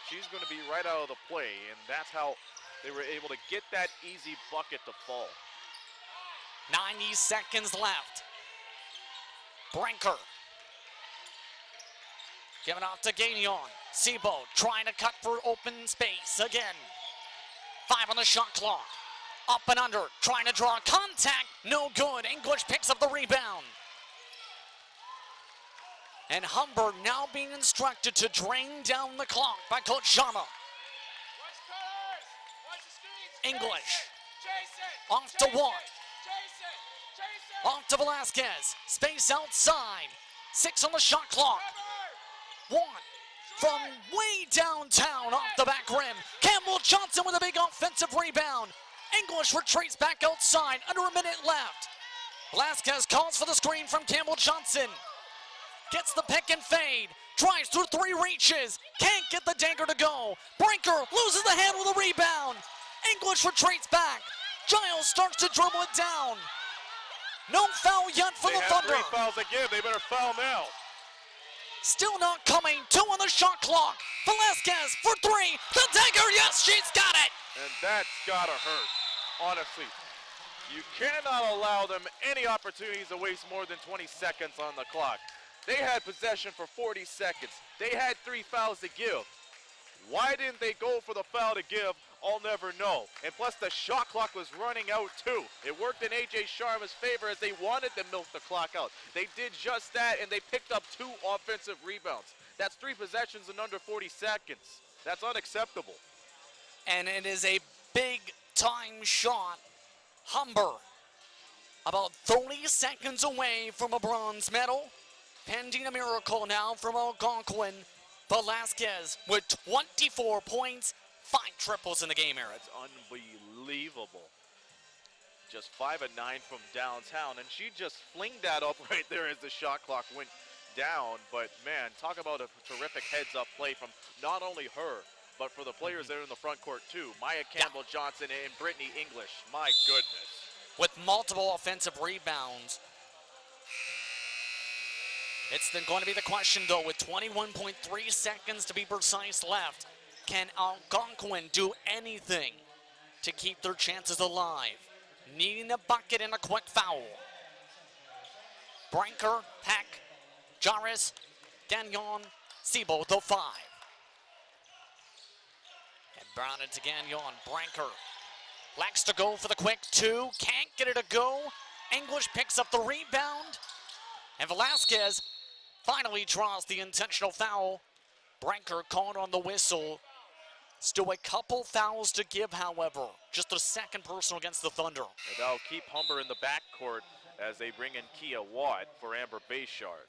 she's going to be right out of the play, and that's how they were able to get that easy bucket to fall. 90 seconds left. Brinker. Giving off to Gagnon. Sebo trying to cut for open space again. 5 on the shot clock. Up and under, trying to draw contact. No good. English picks up the rebound. And Humber now being instructed to drain down the clock by Coach Sharma. English. Off to Watt. Off to Velasquez. Space outside. 6 on the shot clock. Watt from way downtown off the back rim. Campbell Johnson with a big offensive rebound. English retreats back outside, under a minute left. Velasquez calls for the screen from Campbell Johnson. Gets the pick and fade. Drives through 3 reaches. Can't get the dagger to go. Brinker loses the hand with a rebound. English retreats back. Giles starts to dribble it down. No foul yet for the Thunder. They have 3 fouls again. They better foul now. Still not coming. 2 on the shot clock. Velasquez for 3. The dagger, yes, she's got it. And that's gotta hurt, honestly. You cannot allow them any opportunities to waste more than 20 seconds on the clock. They had possession for 40 seconds. They had 3 fouls to give. Why didn't they go for the foul to give? I'll never know. And plus the shot clock was running out too. It worked in AJ Sharma's favor as they wanted to milk the clock out. They did just that, and they picked up 2 offensive rebounds. That's 3 possessions in under 40 seconds. That's unacceptable. And it is a big time shot. Humber about 30 seconds away from a bronze medal. Pending a miracle now from Algonquin. Velasquez with 24 points, 5 triples in the game, Aaron. That's unbelievable. Just 5 of 9 from downtown, and she just flinged that up right there as the shot clock went down. But man, talk about a terrific heads-up play from not only her, but for the players that are in the front court too. Maya Campbell Johnson and Brittany English. My goodness. With multiple offensive rebounds. It's then going to be the question, though, with 21.3 seconds to be precise left. Can Algonquin do anything to keep their chances alive? Needing a bucket and a quick foul. Brinker, Peck, Jarvis, Gagnon, Sebo, the 5. And Brown into Gagnon, Brinker. Likes to go for the quick 2, can't get it to go. English picks up the rebound. And Velasquez finally draws the intentional foul. Brinker called on the whistle. Still a couple fouls to give, however. Just the 2nd personal against the Thunder. And that'll keep Humber in the backcourt as they bring in Kia Watt for Amber Bayshard.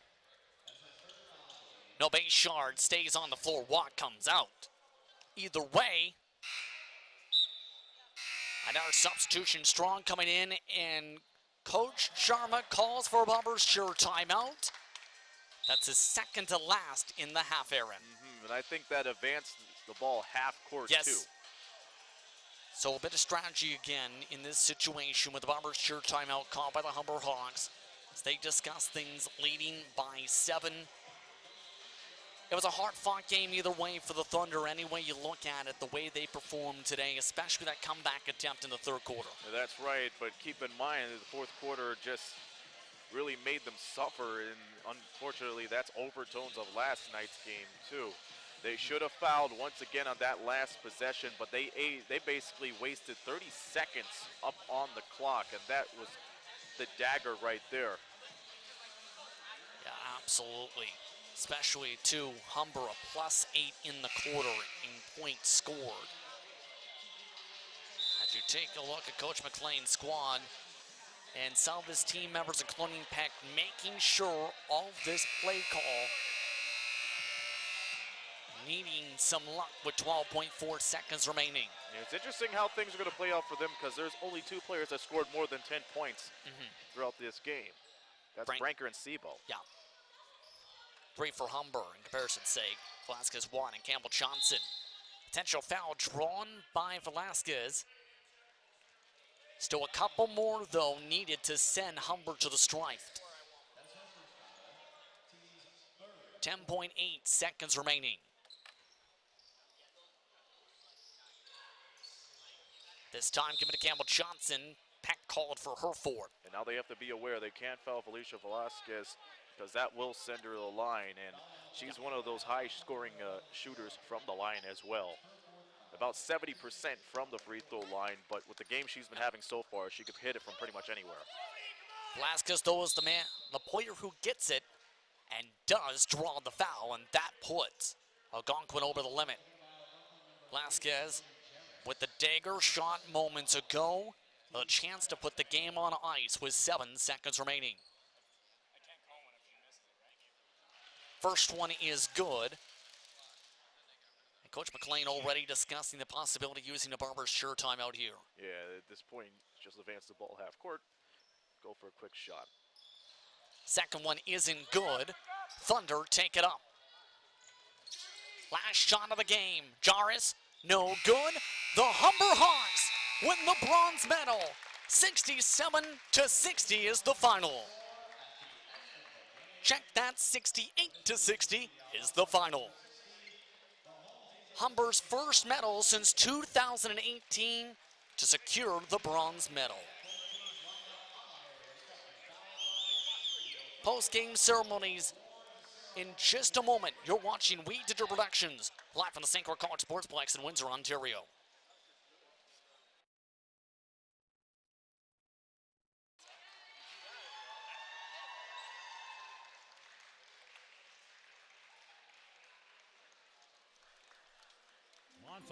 No, Bayshard stays on the floor. Watt comes out. Either way, another substitution strong coming in, and Coach Sharma calls for a BARBE'S sure timeout. That's his 2nd to last in the half, Aaron. And I think that advanced the ball half court too. So a bit of strategy again in this situation with the BARBE'S sure timeout called by the Humber Hawks as they discuss things leading by 7. It was a hard-fought game either way for the Thunder, any way you look at it, the way they performed today, especially that comeback attempt in the 3rd quarter. That's right, but keep in mind that the 4th quarter just really made them suffer, and unfortunately that's overtones of last night's game too. They should have fouled once again on that last possession, but they basically wasted 30 seconds up on the clock, and that was the dagger right there. Yeah, absolutely. Especially to Humber, a +8 in the quarter in points scored. As you take a look at Coach McLean's squad and some of his team members, including Peck, making sure all of this play call needing some luck with 12.4 seconds remaining. Yeah, it's interesting how things are going to play out for them because there's only 2 players that scored more than 10 points throughout this game. That's Brinker and Sebo. Yeah. 3 for Humber in comparison's sake. Velasquez, Watt, and Campbell Johnson. Potential foul drawn by Velasquez. Still a couple more, though, needed to send Humber to the stripe. 10.8 seconds remaining. This time given to Campbell Johnson. Peck called for her fourth. And now they have to be aware they can't foul Felicia Velasquez because that will send her to the line. And she's one of those high-scoring shooters from the line as well. About 70% from the free throw line, but with the game she's been having so far, she could hit it from pretty much anywhere. Velasquez, though, is the player who gets it and does draw the foul, and that puts Algonquin over the limit. Velasquez with the dagger shot moments ago. A chance to put the game on ice with 7 seconds remaining. First one is good. And Coach McLean already discussing the possibility of using the Barber's sure time out here. Yeah, at this point, just advance the ball half court, go for a quick shot. Second one isn't good. Thunder take it up. Last shot of the game. Jarvis, no good. The Humber Hawks win the bronze medal. 67-60 is the final. Check that, 68-60 is the final. Humber's first medal since 2018 to secure the bronze medal. Post-game ceremonies in just a moment. You're watching We Digital Productions live from the St. Croix College Sportsplex in Windsor, Ontario.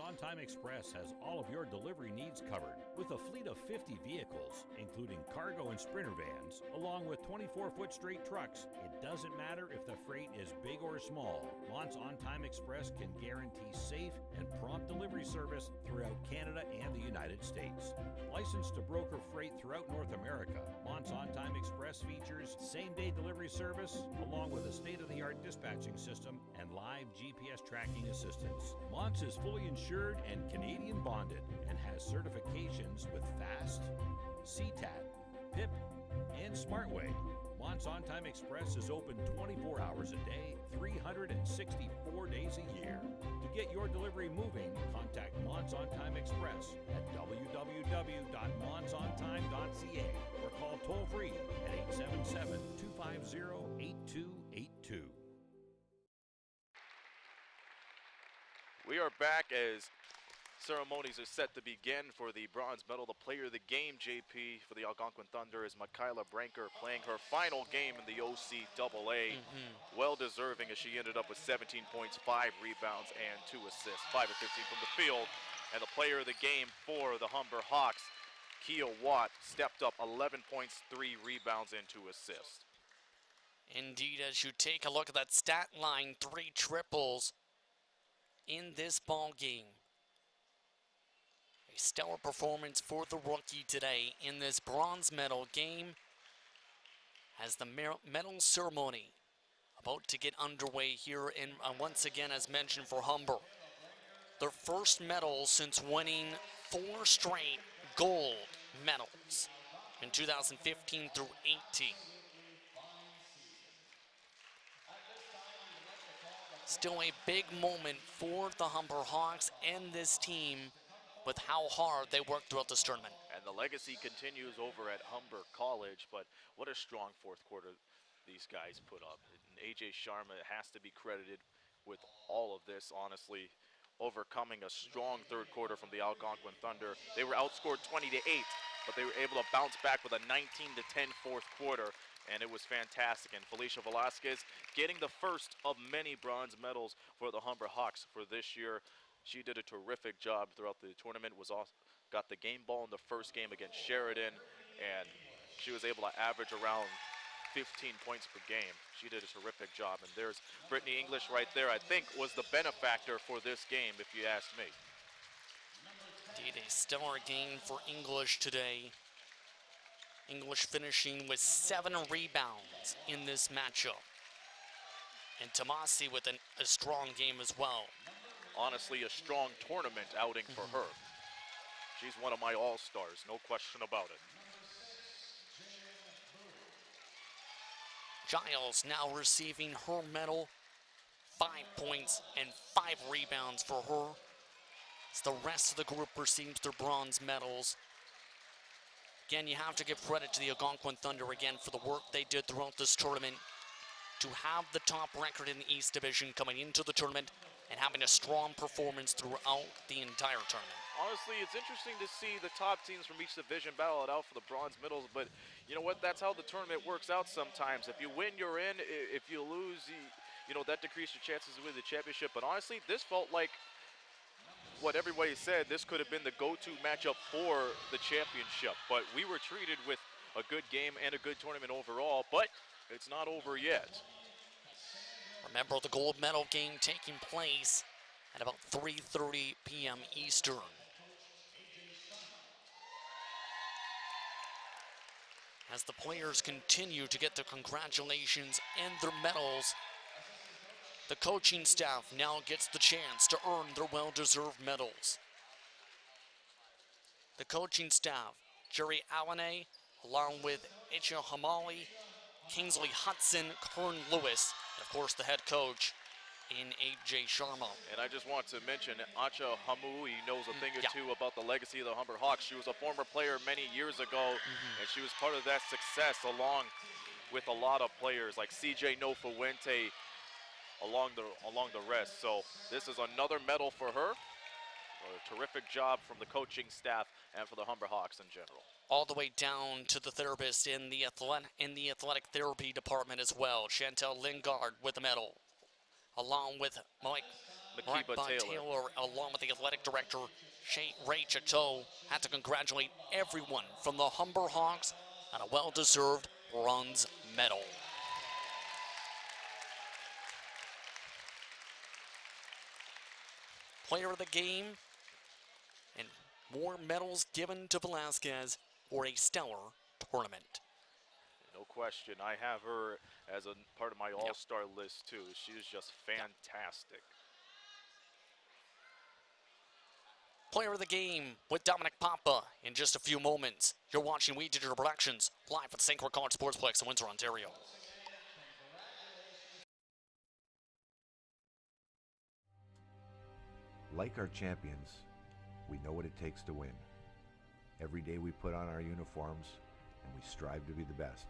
On-Time Express has all of your delivery needs covered with a fleet of 50 vehicles, including cargo and sprinter vans, along with 24-foot straight trucks. It doesn't matter if the freight is big or small. Mont's On-Time Express can guarantee safe and prompt delivery service throughout Canada and the United States. Licensed to broker freight throughout North America, Mont's On-Time Express features same-day delivery service, along with a state-of-the-art dispatching system and live GPS tracking assistance. Mont's is fully insured and Canadian bonded and has certifications with FAST, CTAT, PIP, and SmartWay. Mont's On-Time Express is open 24 hours a day, 364 days a year. To get your delivery moving, contact Mont's On-Time Express at www.montsontime.ca or call toll-free at 877-250-8282. We are back as ceremonies are set to begin for the bronze medal. The player of the game, JP, for the Algonquin Thunder is Michaela Branker, playing her final game in the OCAA. Well deserving, as she ended up with 17 points, 5 rebounds, and 2 assists, 5 of 15 from the field. And the player of the game for the Humber Hawks, Kia Watt, stepped up 11 points, 3 rebounds, and 2 assists. Indeed, as you take a look at that stat line, 3 triples in this ball game. A stellar performance for the rookie today in this bronze medal game as the medal ceremony about to get underway here in, once again, as mentioned, for Humber. Their first medal since winning 4 straight gold medals in 2015 through 18. Still a big moment for the Humber Hawks and this team with how hard they worked throughout this tournament. And the legacy continues over at Humber College, but what a strong fourth quarter these guys put up. And AJ Sharma has to be credited with all of this, honestly, overcoming a strong third quarter from the Algonquin Thunder. They were outscored 20-8, but they were able to bounce back with a 19-10 fourth quarter. And it was fantastic. And Felicia Velasquez getting the first of many bronze medals for the Humber Hawks for this year. She did a terrific job throughout the tournament, got the game ball in the first game against Sheridan, and she was able to average around 15 points per game. She did a terrific job. And there's Brittany English right there, I think was the benefactor for this game, if you ask me. Indeed, a stellar game for English today. English finishing with 7 rebounds in this matchup. And Tomasi with a strong game as well. honestly a strong tournament outing for her. She's one of my all-stars, no question about it. Giles now receiving her medal. 5 points and 5 rebounds for her. As the rest of the group receives their bronze medals. Again, you have to give credit to the Algonquin Thunder again for the work they did throughout this tournament to have the top record in the East Division coming into the tournament and having a strong performance throughout the entire tournament. Honestly, it's interesting to see the top teams from each division battle it out for the bronze medals, but you know what? That's how the tournament works out sometimes. If you win, you're in. If you lose, you know, that decreases your chances to win the championship. But honestly, this felt like what everybody said, this could have been the go-to matchup for the championship. But we were treated with a good game and a good tournament overall, but it's not over yet. Remember the gold medal game taking place at about 3:30 p.m. Eastern. As the players continue to get their congratulations and their medals, the coaching staff now gets the chance to earn their well-deserved medals. The coaching staff, Jerry Awane, along with Icha Hamali, Kingsley Hudson, Kern Lewis, and of course the head coach in A.J. Sharma. And I just want to mention Acha Hamui knows a thing or two about the legacy of the Humber Hawks. She was a former player many years ago, and she was part of that success along with a lot of players like C.J. Nofuente along the rest. So this is another medal for her. A terrific job from the coaching staff and for the Humber Hawks in general. All the way down to the therapist in the athletic therapy department as well. Chantel Lingard with the medal, along with Mike Taylor, along with the athletic director, Ray Chateau. Had to congratulate everyone from the Humber Hawks on a well-deserved bronze medal. Player of the game, and more medals given to Velasquez for a stellar tournament. No question. I have her as a part of my all-star list too. She is just fantastic. Player of the game with Dominic Papa in just a few moments. You're watching We Digital Productions live at the St. Croix College Sportsplex in Windsor, Ontario. Like our champions, we know what it takes to win. Every day we put on our uniforms and we strive to be the best.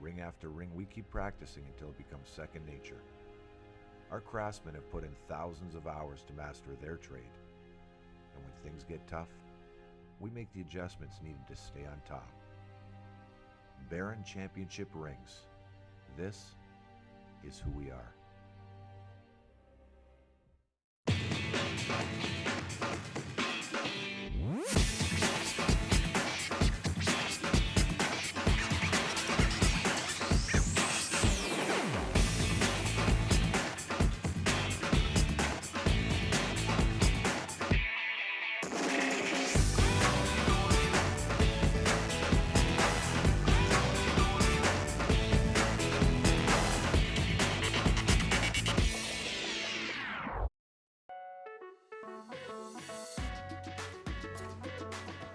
Ring after ring, we keep practicing until it becomes second nature. Our craftsmen have put in thousands of hours to master their trade. And when things get tough, we make the adjustments needed to stay on top. Baron Championship rings. This is who we are.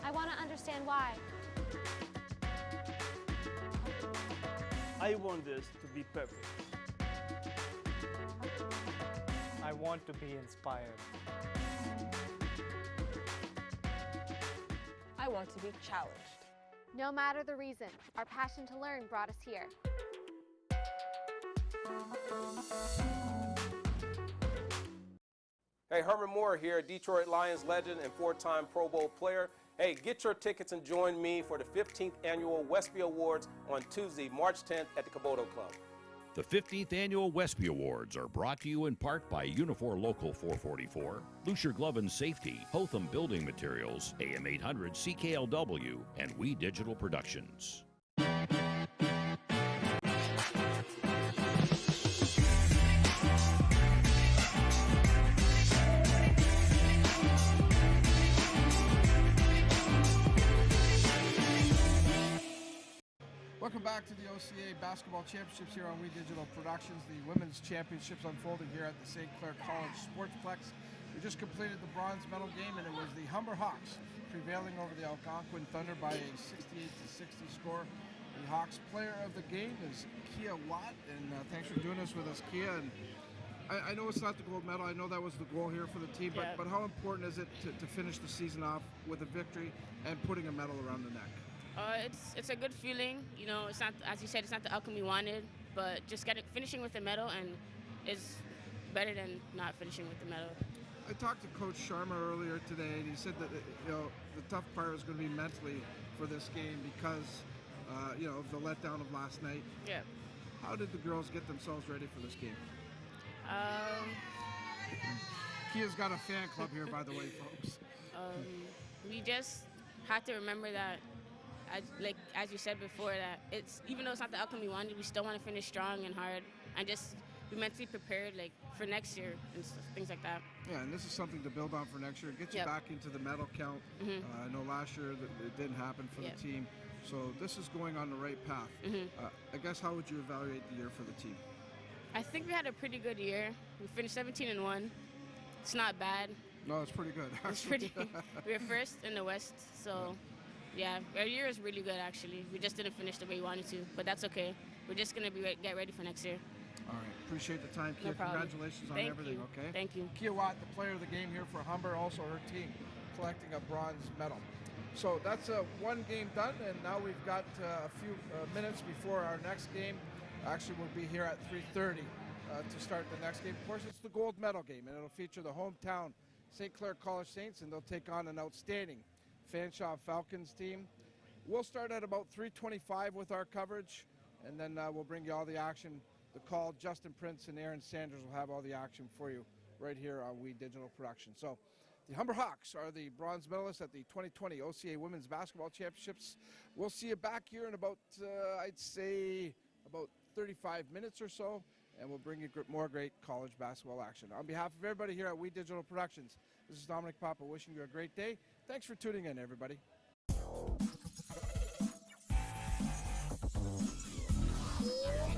I want to understand why. I want this to be perfect. I want to be inspired. I want to be challenged. No matter the reason, our passion to learn brought us here. Hey, Herman Moore here, Detroit Lions legend and 4-time Pro Bowl player. Hey, get your tickets and join me for the 15th Annual Westby Awards on Tuesday, March 10th at the Caboto Club. The 15th Annual Westby Awards are brought to you in part by Unifor Local 444, Lucier Glove and Safety, Hotham Building Materials, AM 800 CKLW, and We Digital Productions. Welcome back to the OCAA Basketball Championships here on We Digital Productions. The Women's Championships unfolding here at the St. Clair College Sportsplex. We just completed the bronze medal game, and it was the Humber Hawks prevailing over the Algonquin Thunder by a 68-60 score. The Hawks player of the game is Kia Watt, and thanks for doing this with us, Kia. And I know it's not the gold medal. I know that was the goal here for the team, but how important is it to finish the season off with a victory and putting a medal around the neck? It's a good feeling. You know, it's not, as you said, it's not the outcome we wanted, but just finishing with the medal and is better than not finishing with the medal. I talked to Coach Sharma earlier today, and he said that the tough part was going to be mentally for this game because of the letdown of last night. Yeah. How did the girls get themselves ready for this game? Kia's got a fan club here, by the way, folks. We just had to remember that, as you said before, that even though it's not the outcome we wanted, we still want to finish strong and hard, and just be mentally prepared for next year and things like that. Yeah, and this is something to build on for next year. Get you back into the medal count. I know last year that it didn't happen for the team, so this is going on the right path. I guess how would you evaluate the year for the team? I think we had a pretty good year. We finished 17-1. It's not bad. No, it's pretty good. It's pretty. We were first in the West, so yeah, our year is really good actually. We just didn't finish the way we wanted to, but that's okay. We're just gonna get ready for next year. All right, appreciate the time, Kia. No problem. Congratulations on everything. Okay. Thank you. Kia Watt, the player of the game here for Humber, also her team collecting a bronze medal. So that's one game done, and now we've got a few minutes before our next game. Actually, we'll be here at 3:30 to start the next game. Of course, it's the gold medal game, and it'll feature the hometown St. Clair College Saints, and they'll take on an outstanding Fanshawe Falcons team. We'll start at about 3:25 with our coverage, and then we'll bring you all the action. The call, Justin Prince and Aaron Sanders will have all the action for you right here on We Digital Production. So the Humber Hawks are the bronze medalists at the 2020 OCAA Women's Basketball Championships. We'll see you back here in about, I'd say, about 35 minutes or so, and we'll bring you more great college basketball action. On behalf of everybody here at We Digital Productions, this is Dominic Papa wishing you a great day. Thanks for tuning in, everybody. Yeah.